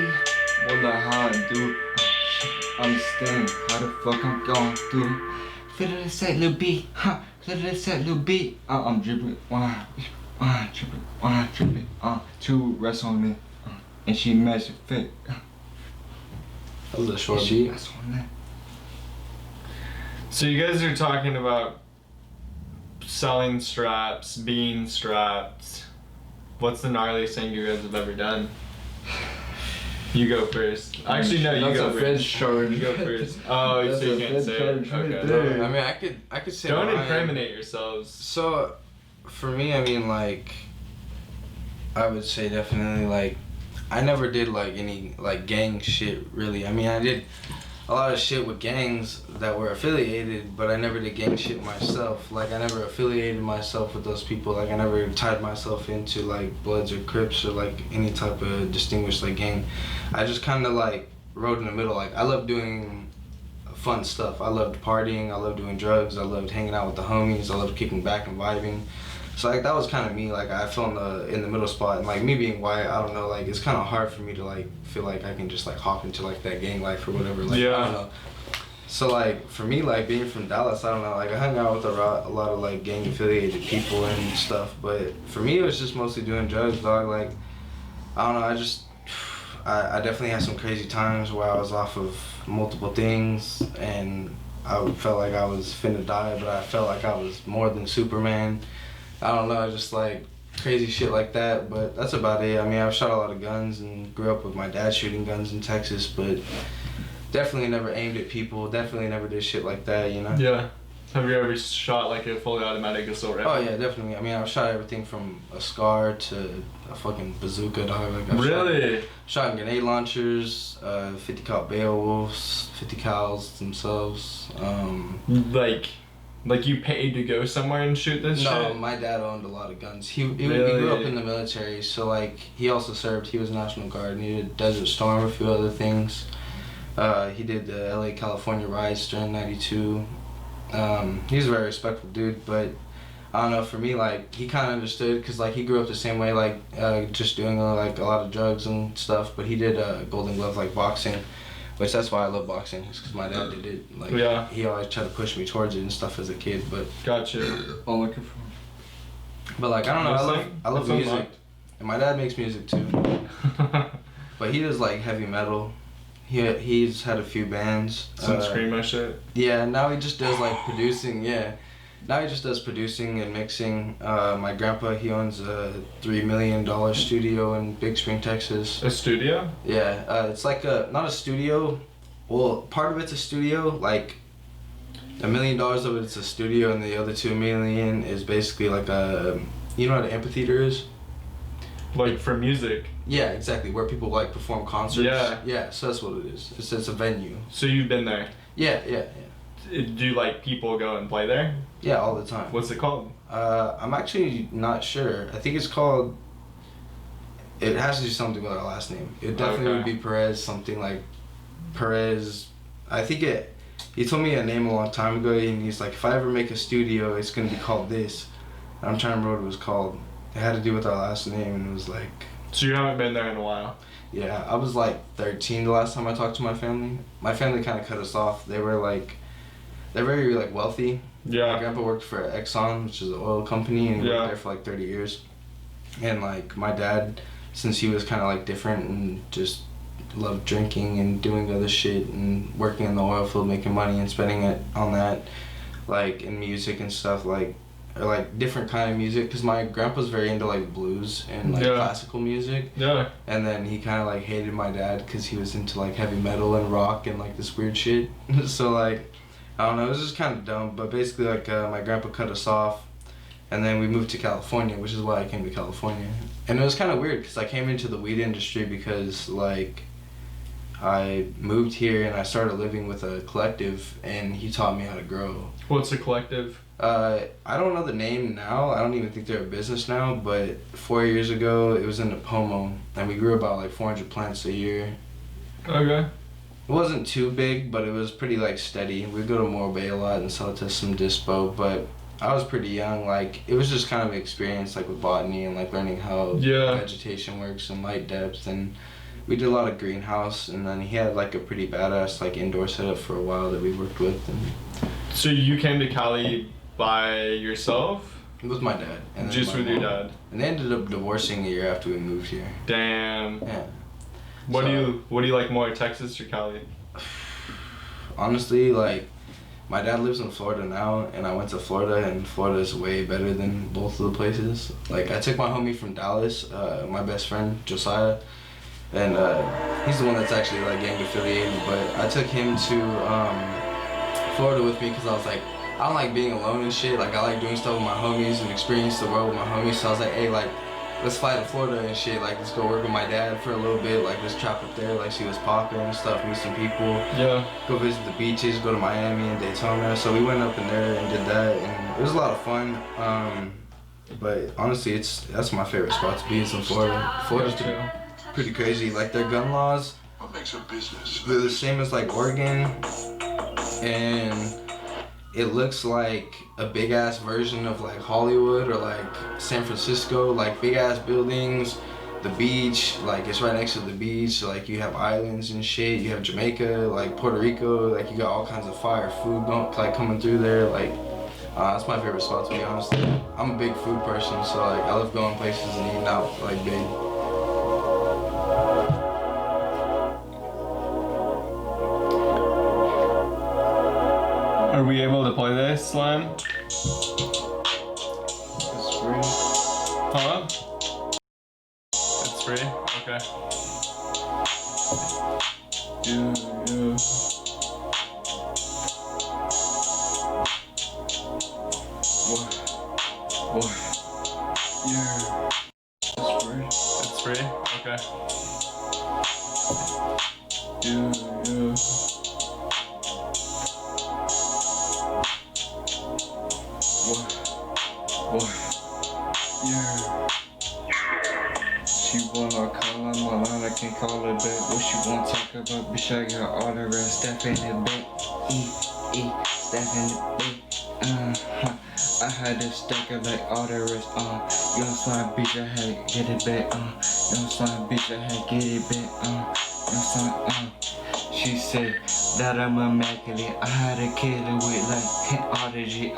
Wonder how I do. Understand how the fuck I'm going through. Feel it set little beat, huh? Feel it set little beat. I'm dripping, dripping. Two rest on me, and she match it fit. That was a short She beat. rest on that. So you guys are talking about selling straps, being strapped. What's the gnarliest thing you guys have ever done? You go first. Actually, no, you That's go a Fed first. charge. You go first. Oh, That's so you a can't Fed say charge it. right Okay. there. I mean, I could say Don't mine. incriminate yourselves. So, for me, I mean, like, I would say definitely, like, I never did, like, any, like, gang shit, really. I mean, I did a lot of shit with gangs that were affiliated, but I never did gang shit myself. Like, I never affiliated myself with those people. Like, I never tied myself into, like, Bloods or Crips or, like, any type of distinguished, like, gang. I just kind of, like, rode in the middle. Like, I love doing fun stuff. I loved partying. I loved doing drugs. I loved hanging out with the homies. I loved kicking back and vibing. So like that was kind of me. Like I fell in the middle spot, and like me being white, I don't know. Like it's kind of hard for me to like feel like I can just like hop into like that gang life or whatever. Like Yeah. I don't know. So like for me, like being from Dallas, I don't know. Like I hung out with a lot of like gang affiliated people and stuff. But for me, it was just mostly doing drugs, dog. Like I don't know. I definitely had some crazy times where I was off of multiple things, and I felt like I was finna die, but I felt like I was more than Superman. I don't know, just like crazy shit like that, but that's about it. I mean, I've shot a lot of guns and grew up with my dad shooting guns in Texas, but definitely never aimed at people, definitely never did shit like that, you know? Yeah. Have you ever shot like a fully automatic assault rifle? Oh yeah, definitely. I mean, I've shot everything from a SCAR to a fucking bazooka, dog. Like, I've Really? Shot grenade launchers, 50 cal Beowulfs, 50 cals themselves. Like you paid to go somewhere and shoot this No, shit? my dad owned a lot of guns. He Really? grew up in the military, so like he also served. He was National Guard, and he did Desert Storm, a few other things. He did the LA California riots during '92. He's a very respectful dude, but I don't know, for me, like he kind of understood, because like he grew up the same way, like just doing like a lot of drugs and stuff, but he did Golden Glove, like boxing. Which that's why I love boxing, because my dad did it. Like Yeah. he always tried to push me towards it and stuff as a kid, but Gotcha. All looking for. like I don't know, I love That's music, unlocked. and my dad makes music too. But he does like heavy metal. He's had a few bands. Some screamo shit. Yeah, now he just does like producing. Yeah, now he just does producing and mixing. My grandpa, he owns a $3 million studio in Big Spring, Texas. A studio? Yeah, it's like not a studio. Well, part of it's a studio. Like $1 million of it's a studio, and the other $2 million is basically like a. You know what an amphitheater is? Like for music. Yeah, exactly. Where people like perform concerts. Yeah. Yeah, so that's what it is. It's a venue. So you've been there. Yeah. Do like people go and play there? Yeah, all the time. What's it called? I'm actually not sure. I think it's called. It has to do something with our last name. It definitely Okay. would be Perez. Something like Perez. I think it. He told me a name a long time ago, and he's like, if I ever make a studio, it's gonna be called this. And I'm trying to remember what it was called. It had to do with our last name, and it was like. So you haven't been there in a while. Yeah, I was like 13 the last time I talked to my family. My family kind of cut us off. They're very like wealthy. My Yeah. grandpa worked for Exxon, which is an oil company, and he Yeah. worked there for like 30 years. And like my dad, since he was kind of like different and just loved drinking and doing other shit and working in the oil field, making money and spending it on that, like in music and stuff, like or like different kind of music, because my grandpa's very into like blues and like Yeah. classical music. Yeah. And then he kind of like hated my dad because he was into like heavy metal and rock and like this weird shit. So like, I don't know, it was just kind of dumb. But basically like my grandpa cut us off, and then we moved to California, which is why I came to California. And it was kind of weird because I came into the weed industry because like, I moved here and I started living with a collective, and he taught me how to grow. What's a collective? I don't know the name now. I don't even think they're a business now, but 4 years ago it was in Napomo, and we grew about like 400 plants a year. Okay. It wasn't too big, but it was pretty like steady. We'd go to Morro Bay a lot and sell it to some dispo, but I was pretty young. Like, it was just kind of an experience like with botany and like learning how vegetation works and light depth, and we did a lot of greenhouse, and then he had like a pretty badass like indoor setup for a while that we worked with. And so you came to Cali by yourself? with my dad. And Just with your dad? And they ended up divorcing a year after we moved here. Damn. Yeah. What do you like more, Texas or Cali? Honestly, like, my dad lives in Florida now, and I went to Florida, and Florida is way better than both of the places. Like, I took my homie from Dallas, my best friend Josiah, and he's the one that's actually like gang affiliated. But I took him to Florida with me because I was like, I don't like being alone and shit. Like, I like doing stuff with my homies and experience the world with my homies. So I was like, hey, like, let's fly to Florida and shit. Like, let's go work with my dad for a little bit. Like, just trap up there, like, see what's popping and stuff, meet some people. Yeah. Go visit the beaches, go to Miami and Daytona. So we went up in there and did that, and it was a lot of fun. But honestly, that's my favorite spot to be, is in Florida. Florida's pretty crazy. Like, their gun laws, they're the same as like Oregon, and it looks like a big ass version of like Hollywood or like San Francisco, like big ass buildings, the beach, like it's right next to the beach, like you have islands and shit, you have Jamaica, like Puerto Rico, like you got all kinds of fire food like coming through there. Like that's my favorite spot, to be honest. I'm a big food person, so like I love going places and eating out like big. Are we able to play this, Slime? It's free. Huh? It's free? Okay. Yeah, yeah. What? Yeah. It's free. It's free? Okay. Yeah, yeah. Yeah. She wanna call on my line, I can't call her back. What she wanna talk about? Bitch, I got all the rest. Step in the back. Step in the back. I had to stack it like all the rest. Young slime bitch, I had to get it back. Young slime bitch, I had to get it back. Young slime, She said that I'm immaculate. I had to kill her with like all the G.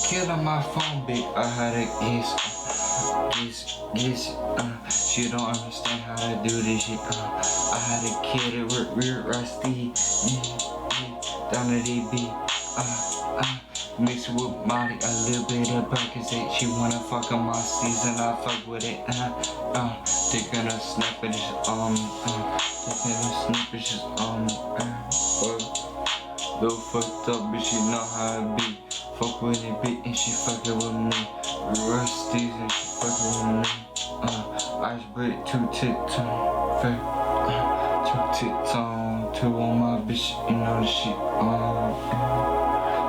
Killing my phone, bitch. I had to guess. She don't understand how to do this shit. I had to kill it with real rusty. Down to DB. Mixed with Molly, a little bit of Percocet. She wanna fuck on my season, I fuck with it. Taking a snap of this, taking a snap of this, little fucked up, but she know how it be. Fuck with it, bitch, and she fucking with me. Rusties, and she fucking with me. Ice brick, 2 tits on, fair. 2 tits on, 2 on my bitch, you know the shit,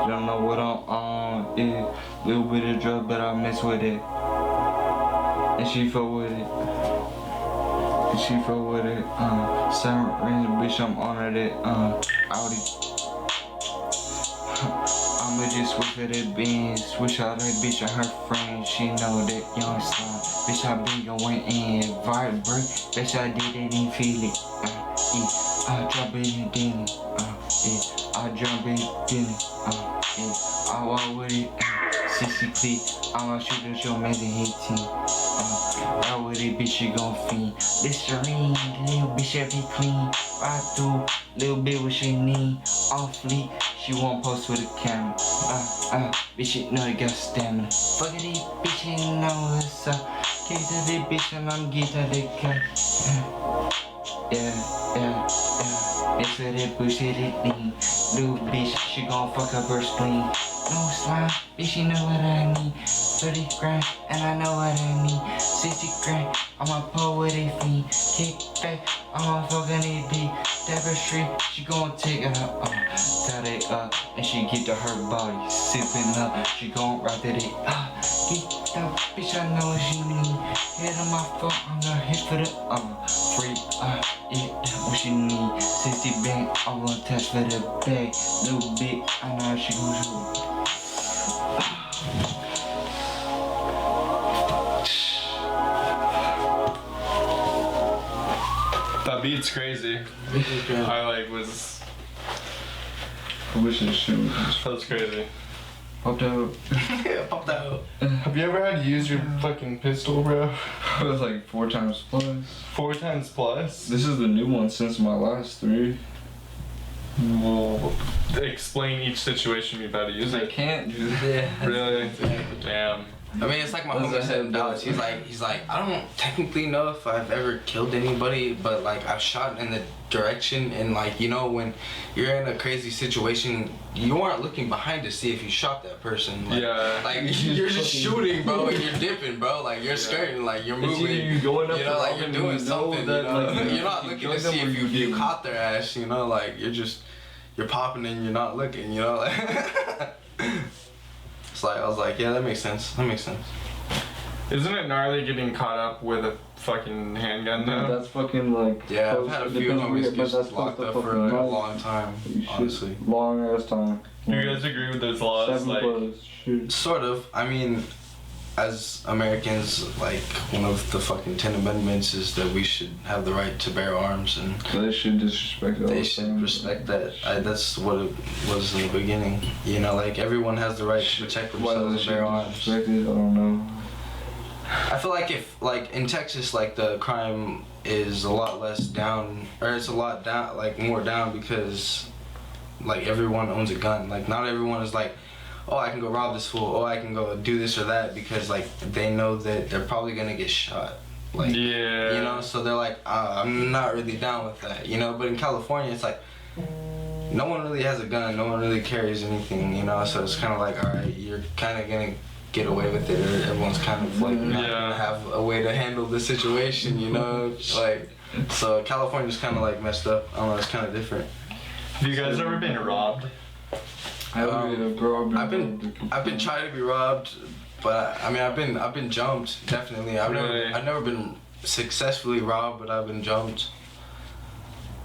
don't know what I'm on, yeah. Little bit of drug, but I mess with it. And she fuck with it. And she fuck with it. 7 rings, bitch, I'm on it. Audi. I'ma just switch for the beans. Switch out that bitch and her friends. She know that young slime. Bitch, I been going in. Vibrate. Bitch, I didn't even feel it. I drop it in dinner. I jump in dinner. I walk with it. 60 feet. I'ma shoot at your man in 18. Ride with it, bitch, she gon' fiend. Listerine, little bitch, I be clean. Ride through, little bit what she need. Off fleet, she won't post with a camera. Bitch, she know you got stamina. Fuck it, bitch, you know it's up. Kick to the bitch, and I'm getting the cat. Yeah. It's for that bullshit, it lean. Little bitch, she gon' fuck up her spleen. No slime, bitch, you know what I need. 30 grand, and I know what I need. 60 grand, I'ma pull with a fiend. Kick back, I'ma fucking it beat. Tapestry, she gon' take it up, tat it up, and she get to her body. Sipping up, she gon' rock it, get that bitch, I know what she need. Hit on my phone, I'm gonna hit for the, free, yeah, what she need. 60 bang, I'm gonna touch for the bag. Little bit, I know how she gon' shoot. That beat's crazy. I like was. I wish this shit was just That was crazy. popped out. Popped out. Have you ever had to use your fucking pistol, bro? It was like 4 times plus. 4 times plus? This is the new one since my last 3. Well, explain each situation you've had to use I it. can't do that. Yeah. Really? Damn. I mean, it's like my What homie does said in that Dallas. do? He's like, I don't technically know if I've ever killed anybody, but like I've shot in the direction, and like, you know, when you're in a crazy situation, you aren't looking behind to see if you shot that person. Like, Yeah. Like you're just shooting, bro, and you're dipping, bro. Like you're skirting, like you're It's either moving. you going up You know, or like up you're and doing you know something. that, You know? like, You're not you looking join to them see or if you didn't. caught their ass. You know, like you're popping and you're not looking. You know, like. It's like I was like, yeah, that makes sense. That makes sense. Isn't it gnarly getting caught up with a fucking handgun Dude, though? that's fucking like. Yeah, I've close- had a few depends where homies you- but get that's locked close up to for fucking a life. long time. You should- Honestly. Long ass time. Do you guys agree with those laws? 7 Like, plus. Shoot. Sort of. I mean, as Americans, like one of the fucking 10 amendments is that we should have the right to bear arms, and So they should disrespect all they the should time. respect that. That's what it was in the beginning. You know, like everyone has the right to protect Why they themselves and should bear arms. disrespect it, I don't know. I feel like if, like in Texas, like the crime is a lot less down, or it's a lot down, like more down because, like everyone owns a gun. Like not everyone is like, oh, I can go rob this fool, oh, I can go do this or that, because like they know that they're probably gonna get shot. Like, yeah. you know, so they're like, I'm not really down with that, you know. But in California, it's like, no one really has a gun, no one really carries anything, you know. So it's kind of like, all right, you're kind of gonna get away with it, or everyone's kind of like not gonna have a way to handle the situation, you know. Like, so California's kind of like messed up. I don't know, it's kind of different. Have you guys ever been robbed? I've been trying to be robbed, but I mean I've been jumped, definitely. Really? I've never been successfully robbed, but I've been jumped.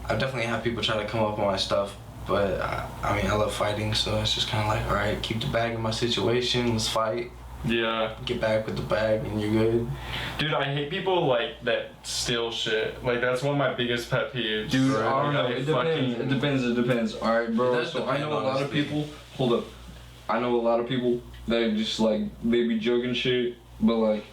I've definitely had people try to come up on my stuff, but I mean I love fighting, so it's just kind of like, all right, keep the bag in my situation, let's fight, Yeah. get back with the bag, and you're good. Dude, I hate people like that steal shit. Like that's one of my biggest pet peeves. Dude, Like, I don't know. I It depends. It depends. All right, It bro. does So I depend, know a lot of honestly. people. Hold up. I know a lot of people that just like they be joking shit, but like,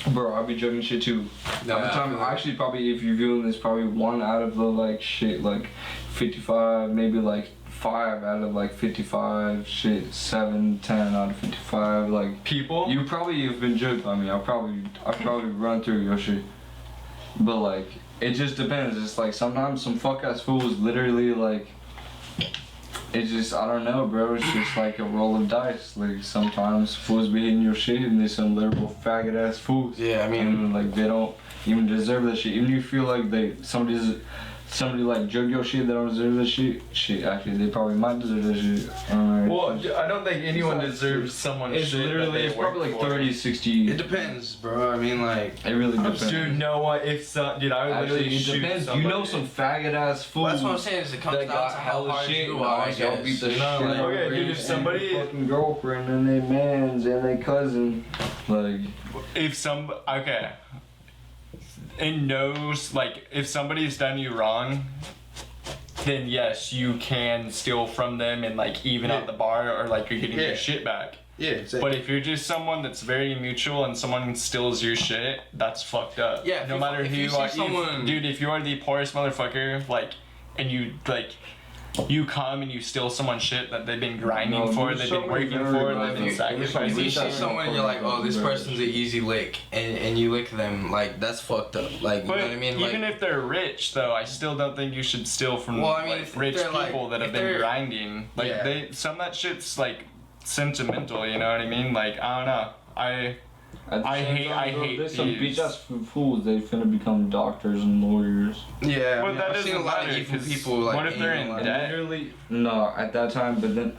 bro, I be joking shit too. No, At the I time, feel like- actually, probably if you're viewing this, probably 1 out of the like shit, like 55, maybe like 5 out of like 55, shit, 7, 10 out of 55, like. People? You probably have been joked by me. I probably run through your shit. But like, it just depends. It's like sometimes some fuck ass fools literally like. It's just, I don't know, bro. It's just like a roll of dice. Like sometimes fools be hitting your shit and they some literal faggot ass fools. Yeah, I mean, And like they don't even deserve that shit. Even if you feel like somebody like jug your shit, they don't deserve that shit. Shit, actually, they probably might deserve that shit. Well, I don't think anyone It's like- deserves someone's it's shit that literally, they it's probably work like for. 30, 60. it depends, bro. I mean, like, It really depends. Dude, know what? If some, dude, I would Actually, literally it shoot depends. somebody. You know some faggot ass fools. well, that's what I'm saying. Is it comes that down got to how hella hard shit. you are, I Like, y'all guess. beat the You know, shit like, out Okay, of dude, if their somebody- fucking girlfriend and their mans and their cousin, like, If some, okay. And knows, like, if somebody's done you wrong, then yes, you can steal from them and, like, even out the bar, or, like, you're getting Yeah. your shit back. yeah, exactly. But if you're just someone that's very mutual and someone steals your shit, that's fucked up. Yeah, if no you- matter if who you you see are. someone- Dude, if you are the poorest motherfucker, like, and you, like, you come and you steal someone's shit that they've been grinding No, for, there's they've so been many working for, variables. they've been If you sacrificing. If you see someone and you're like, oh, this person's an easy lick, and you lick them, like, that's fucked up. Like, you But know what I mean? even Like, if they're rich, though, I still don't think you should steal from Well, I mean, like, if rich they're, like- people that have if been they're- grinding. Like Yeah. some of that shit's like sentimental, you know what I mean? Like I don't know. At the I same hate- time, I bro, hate there's some thieves. bitch ass fools. They finna become doctors and lawyers. Yeah, But I mean, that I've seen a doesn't lot matter, of evil 'cause people like. what if they're aiming, in like, debt? Literally, no, at that time, but then,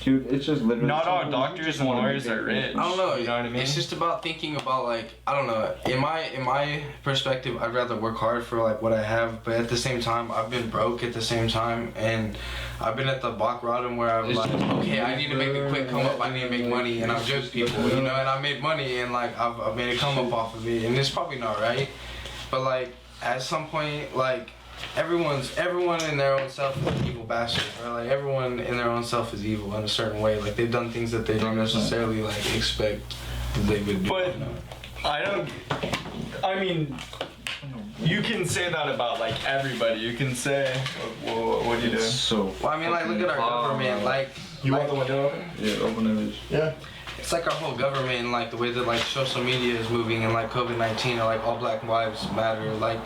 dude, it's just literally. Not all some fools, you doctors just and wanna lawyers be are rich. I don't know. You know what I mean? It's just about thinking about like I don't know. In my perspective, I'd rather work hard for like what I have, but at the same time, I've been broke at the same time, and I've been at the block bottom where I'm It's like, just- okay, I need to make a quick come up. I need to make money, and I've judged people, you know, and I made money, and like I've made a come up off of it, and it's probably not right, but like at some point, like. Everyone in their own self is an evil bastard, right? Like everyone in their own self is evil in a certain way. Like they've done things that they don't necessarily like expect they would do. But you know? I mean, you can say that about like everybody. You can say, what do you do? It's so. Well, I mean, like look at our government. Like You like, want the window open? Yeah, open it. Yeah. it's like our whole government and like the way that like social media is moving and like COVID-19 or like all Black Lives Matter. Like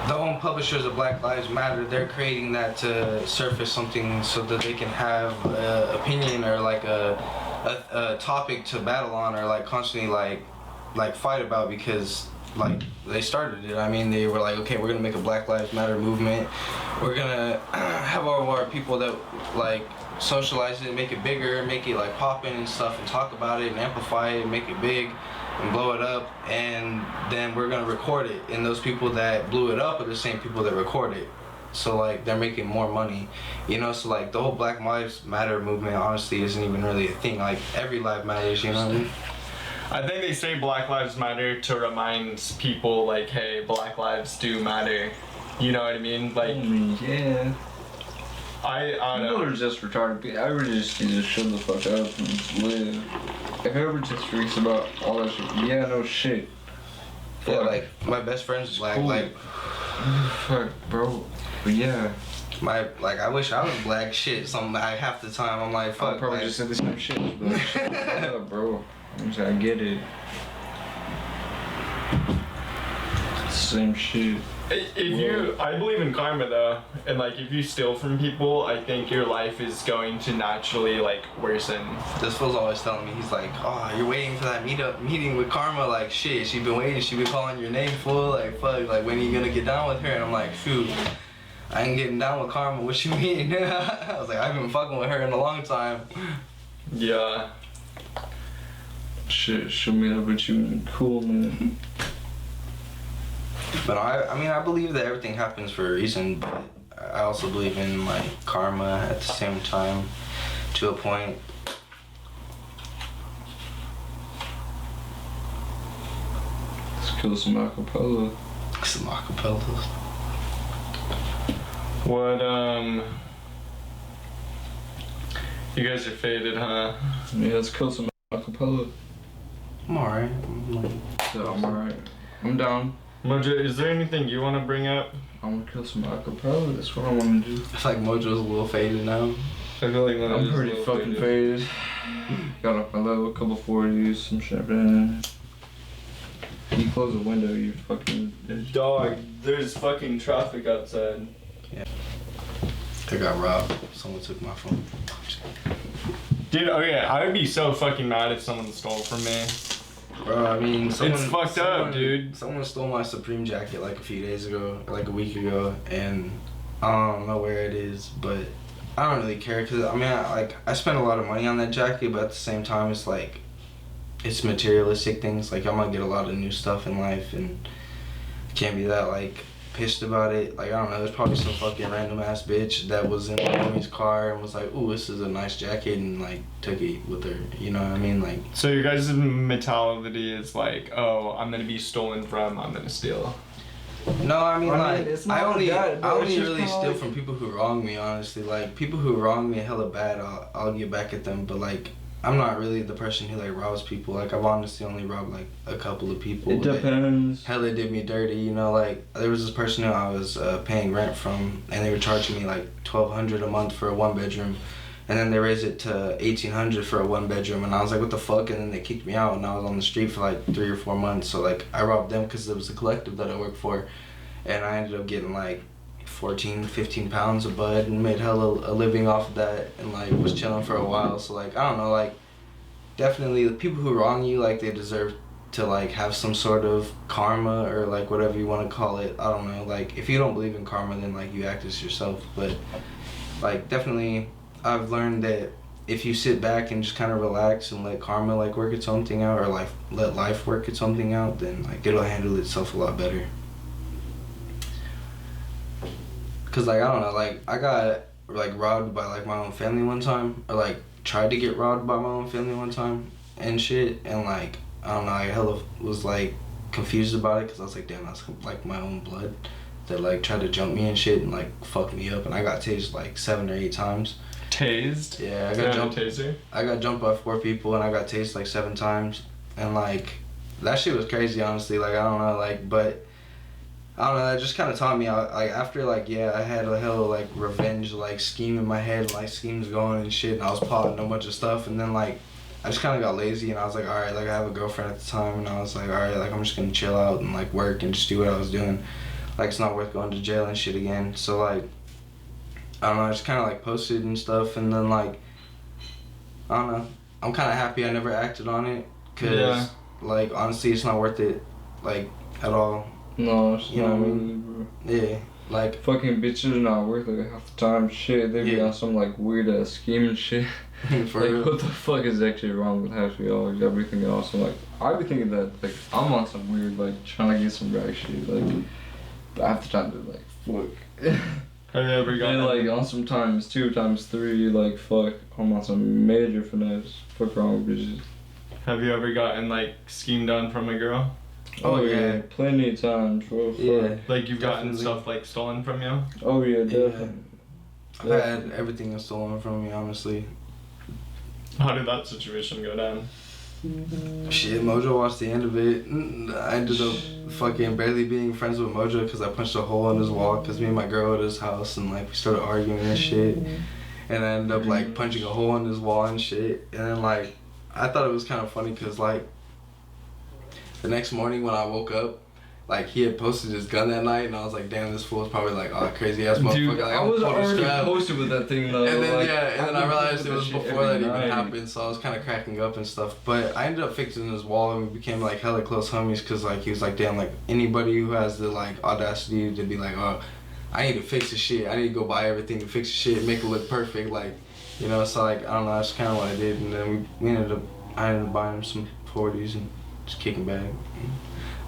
the own publishers of Black Lives Matter, they're creating that to surface something so that they can have an opinion or like a topic to battle on or like constantly like fight about because like they started it. I mean, they were like, okay, we're gonna make a Black Lives Matter movement. We're gonna have all of our people that like socialize it, make it bigger, make it like poppin' and stuff, and talk about it and amplify it, and make it big and blow it up, and then we're gonna record it. And those people that blew it up are the same people that record it. So like they're making more money, you know. So like the whole Black Lives Matter movement honestly isn't even really a thing. Like every life matters, you know what I mean? I think they say Black Lives Matter to remind people like, hey, Black lives do matter. You know what I mean? Like, Yeah. I don't People know. are just retarded. I really just need to shut the fuck up and just live. If whoever just freaks about all that shit, yeah, no shit. Yeah, Fuck. like my best friend's Black. Cool. Like Fuck, bro. But yeah, I wish I was Black. Shit, some like half the time I'm like, I'll fuck. probably like, just say the same shit. But yeah, bro. I get it. Same shit. I believe in karma though, and like if you steal from people, I think your life is going to naturally like worsen. This fool's always telling me, he's like, oh, you're waiting for that meeting with Karma. Like, shit, she been waiting. She been calling your name, fool. Like, fuck, like, when are you gonna get down with her? And I'm like, shoot, I ain't getting down with Karma. What you mean? I was like, I've been fucking with her in a long time. Yeah. Shit, show me up with you. Cool, man. But I mean, I believe that everything happens for a reason, but I also believe in, like, karma at the same time, to a point. Let's kill some acapella. Some acapellas. What you guys are faded, huh? Yeah, let's kill some acapella. I'm alright. So I'm alright. I'm down. Mojo, is there anything you want to bring up? I want to kill some acapella. That's what I want to do. I feel like Mojo's a little faded now. I feel like I'm pretty fucking faded. Got off my level, a couple 40s, some champagne. You close the window, you fucking bitch. Dog, there's fucking traffic outside. I got robbed. Someone took my phone. Dude, okay, I would be so fucking mad if someone stole from me. Bro, I mean, It's fucked up, dude. Someone stole my Supreme jacket like a few days ago, or like a week ago, and I don't know where it is, but I don't really care because I mean, I spent a lot of money on that jacket, but at the same time, it's like it's materialistic things. Like I'm gonna get a lot of new stuff in life, and I can't be that like pissed about it. Like I don't know, there's probably some fucking random ass bitch that was in my mommy's car and was like, "Ooh, this is a nice jacket," and like took it with her. You know what I mean? Like. So your guys' mentality is like, oh, I'm gonna be stolen from, I'm gonna steal. No, I mean, like, it's I not only that, bro. It's just really kinda steal like- from people who wrong me, honestly. Like, people who wrong me hella bad, I'll get back at them. But, like, I'm not really the person who, like, robs people. Like, I've honestly only robbed, like, a couple of people. It that depends. hella did me dirty, you know? Like, there was this person who I was paying rent from, and they were charging me, like, $1,200 a month for a one-bedroom. And then they raised it to $1,800 for a one-bedroom, and I was like, what the fuck? And then they kicked me out, and I was on the street for, like, 3 or 4 months. So, like, I robbed them because it was a collective that I worked for. And I ended up getting like 14, 15 pounds of bud and made hella a living off of that and like was chilling for a while. So like, I don't know, like definitely the people who wrong you, like, they deserve to, like, have some sort of karma or, like, whatever you want to call it. I don't know. Like, if you don't believe in karma, then, like, you act as yourself. But, like, definitely I've learned that if you sit back and just kind of relax and let karma, like, work its own thing out, or, like, let life work its own thing out, then, like, it'll handle itself a lot better. Cause, like, I don't know, like, I got, like, robbed by, like, my own family one time, or, like, tried to get robbed by my own family one time and shit, and, like, I don't know, I hella was, like, confused about it, because I was like, damn, that's, like, my own blood that, like, tried to jump me and shit and, like, fuck me up, and I got tased, like, 7 or 8 times. Tased? Yeah, I got jumped. Taser? I got jumped by 4 people, and I got tased, like, 7 times, and, like, that shit was crazy, honestly, like, I don't know, like, but I don't know, that just kind of taught me, like, after, like, yeah, I had a hell, like, revenge, like, scheme in my head, like, schemes going and shit, and I was plotting a bunch of stuff, and then, like, I just kind of got lazy, and I was like, alright, like, I have a girlfriend at the time, and I was like, alright, like, I'm just gonna chill out and, like, work and just do what I was doing. Like, it's not worth going to jail and shit again. So, like, I don't know, I just kind of, like, posted and stuff, and then, like, I don't know, I'm kind of happy I never acted on it, because, like, honestly, it's not worth it, like, at all. No, it's You not know what I really, mean? bro. Yeah, like, Fucking bitches are not worth it half the time. Shit, they be Yeah. on some like weird ass scheme and shit. for Like, real. what the fuck is actually wrong with half of y'all? I be thinking also, like, I be thinking that, like, I'm on some weird, like, trying to get some rag shit, like, but half the time they're like, fuck. Have you ever And, gotten like, on some times 2 times 3, like, fuck, I'm on some major finesse. Fuck wrong with bitches. Have you ever gotten like schemed on from a girl? Oh, yeah. Plenty of times, bro. Fuck. Yeah. Like you've gotten Definitely. stuff like stolen from you? Oh, yeah, definitely. I've had everything stolen from me, honestly. How did that situation go down? Shit, Mojo watched the end of it. I ended up fucking barely being friends with Mojo because I punched a hole in his wall because me and my girl at his house and like we started arguing and shit. And I ended up like punching a hole in his wall and shit. And then like, I thought it was kind of funny because like, the next morning when I woke up, like he had posted his gun that night and I was like, damn, this fool's probably like, oh, crazy ass motherfucker. Dude, like, I I'm was gonna pull the already strap. posted with that thing though. And then like, and then I realized it was shit before that every even night. happened, so I was kind of cracking up and stuff. But I ended up fixing his wall and we became like hella close homies because like he was like, damn, like anybody who has the like audacity to be like, oh, I need to fix the shit. I need to go buy everything to fix the shit, make it look perfect, like, you know. So like I don't know, that's kind of what I did. And then I ended up buying him some 40s and just kicking back.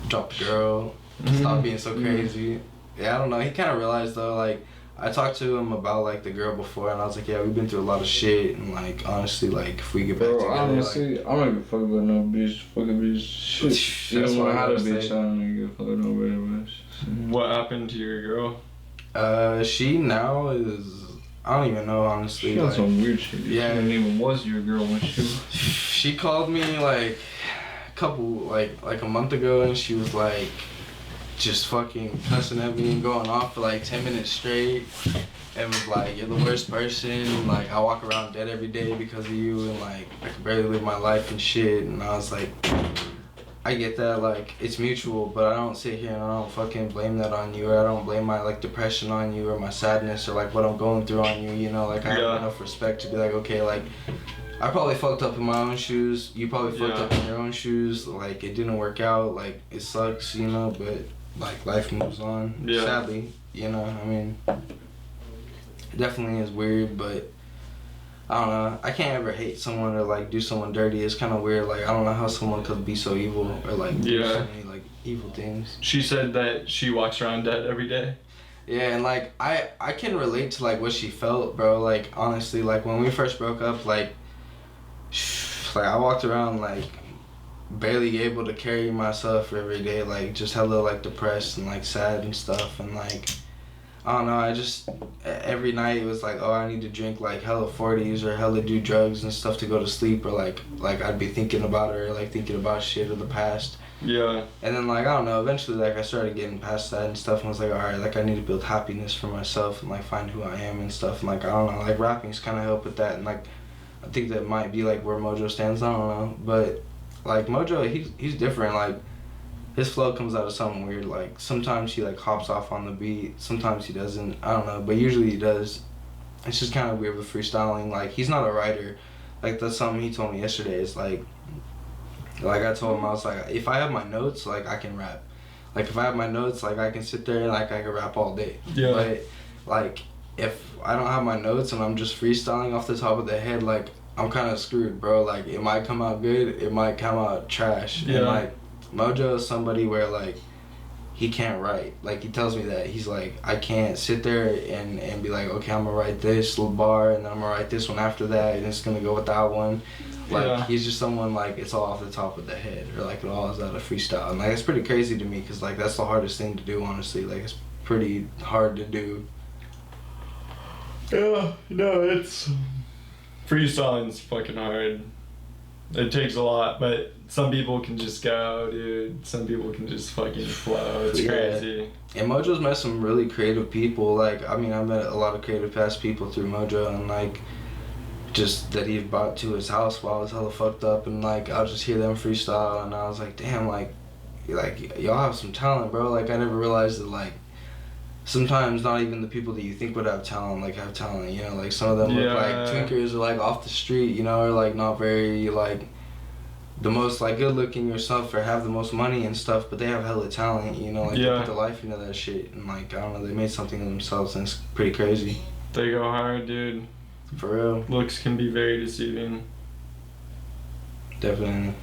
Dropped the girl. Stop being so crazy. Yeah, I don't know. He kind of realized though, like, I talked to him about like the girl before, and I was like, yeah, we've been through a lot of shit, and like honestly, like if we get back Bro, together, honestly, like, I don't give a fuck about no bitch. Fuck a bitch. Shit. That's Even what when I I had a gotta bitch, say. I don't give a fuck about no bitch. What happened to your girl? she now is, I don't even know honestly. She on Like, some weird shit. Yeah. She didn't even was your girl when she was. she called me like a couple like a month ago, and she was like just fucking cussing at me and going off for like 10 minutes straight, and was like, you're the worst person, like I walk around dead every day because of you, and like I can barely live my life and shit. And I was like, I get that, like it's mutual, but I don't sit here and I don't fucking blame that on you, or I don't blame my like depression on you or my sadness or like what I'm going through on you, you know. Like I have Yeah. enough respect to be like, okay, like I probably fucked up in my own shoes, you probably fucked Yeah. up in your own shoes, like it didn't work out, like it sucks, you know, but like life moves on, Yeah. sadly, you know. I mean, it definitely is weird, but I don't know, I can't ever hate someone or like do someone dirty. It's kind of weird, like I don't know how someone could be so evil or like do Yeah. so many like evil things. She said that she walks around dead every day. Yeah, and like I can relate to like what she felt, bro. Like honestly, like when we first broke up, like I walked around like barely able to carry myself every day, like just hella like depressed and like sad and stuff, and like I don't know, I just every night it was like, oh, I need to drink like hella 40s or hella do drugs and stuff to go to sleep, or like I'd be thinking about her, like thinking about shit of the past. Yeah. And then like I don't know, eventually like I started getting past that and stuff, and was like, alright, like I need to build happiness for myself and like find who I am and stuff, and like I don't know, like rapping's kind of help with that, and like I think that might be like where Mojo stands, I don't know, but like Mojo, he's different, like his flow comes out of something weird, like sometimes he like hops off on the beat, sometimes he doesn't, I don't know, but usually he does. It's just kind of weird with freestyling, like he's not a writer, like that's something he told me yesterday. It's like I told him, I was like, if I have my notes, like I can rap. Like if I have my notes, like I can sit there and like I can rap all day. Yeah. But like if I don't have my notes and I'm just freestyling off the top of the head, like I'm kind of screwed, bro. Like it might come out good, it might come out trash. Yeah. And like Mojo is somebody where like he can't write. Like he tells me that he's like, I can't sit there and be like, okay, I'm gonna write this little bar and then I'm gonna write this one after that and it's gonna go with that one. Like Yeah. he's just someone like it's all off the top of the head or like it all is out of freestyle. And like it's pretty crazy to me because like that's the hardest thing to do, honestly. Like it's pretty hard to do. Yeah, no, it's freestyling's fucking hard. It takes a lot, but some people can just go, dude. Some people can just fucking flow. It's Yeah. crazy. And Mojo's met some really creative people. Like I mean, I met a lot of creative past people through Mojo and like just that he brought to his house while I was hella fucked up and like I'll just hear them freestyle and I was like, damn, like y'all have some talent, bro. Like I never realized that like sometimes not even the people that you think would have talent like have talent, you know, like some of them look Yeah. like twinkers or like off the street, you know, or like not very like the most like good looking or stuff or have the most money and stuff, but they have hella talent, you know, like Yeah. they put their life into that shit and like I don't know, they made something of themselves and it's pretty crazy. They go hard, dude. For real. Looks can be very deceiving. Definitely.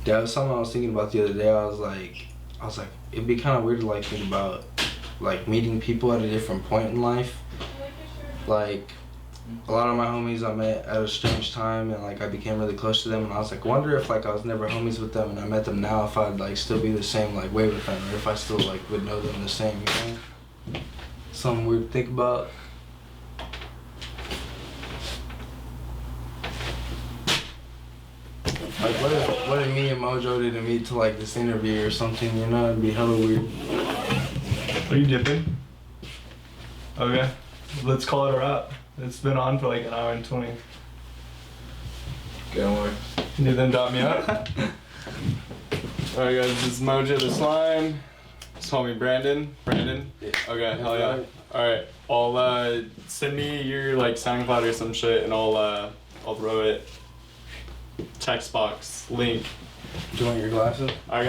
Yeah, that was something I was thinking about the other day. I was like, it'd be kind of weird to like think about like meeting people at a different point in life. Like, a lot of my homies I met at a strange time and like I became really close to them and I was like, wonder if like I was never homies with them and I met them now, if I'd like still be the same like way with them or if I still like would know them the same, you know? Something weird to think about. Like what if me and Mojo didn't meet to like this interview or something, you know? It'd be hella weird. Are you dipping? Okay. Let's call it a wrap. It's been on for like an hour and 20. Don't worry. You then dot me up. Alright guys, this is Mojo The Slime. Just call me Brandon. Brandon? Okay, hell yeah. Alright, I'll send me your like SoundCloud or some shit and I'll throw it text box link. Do you want your glasses? I got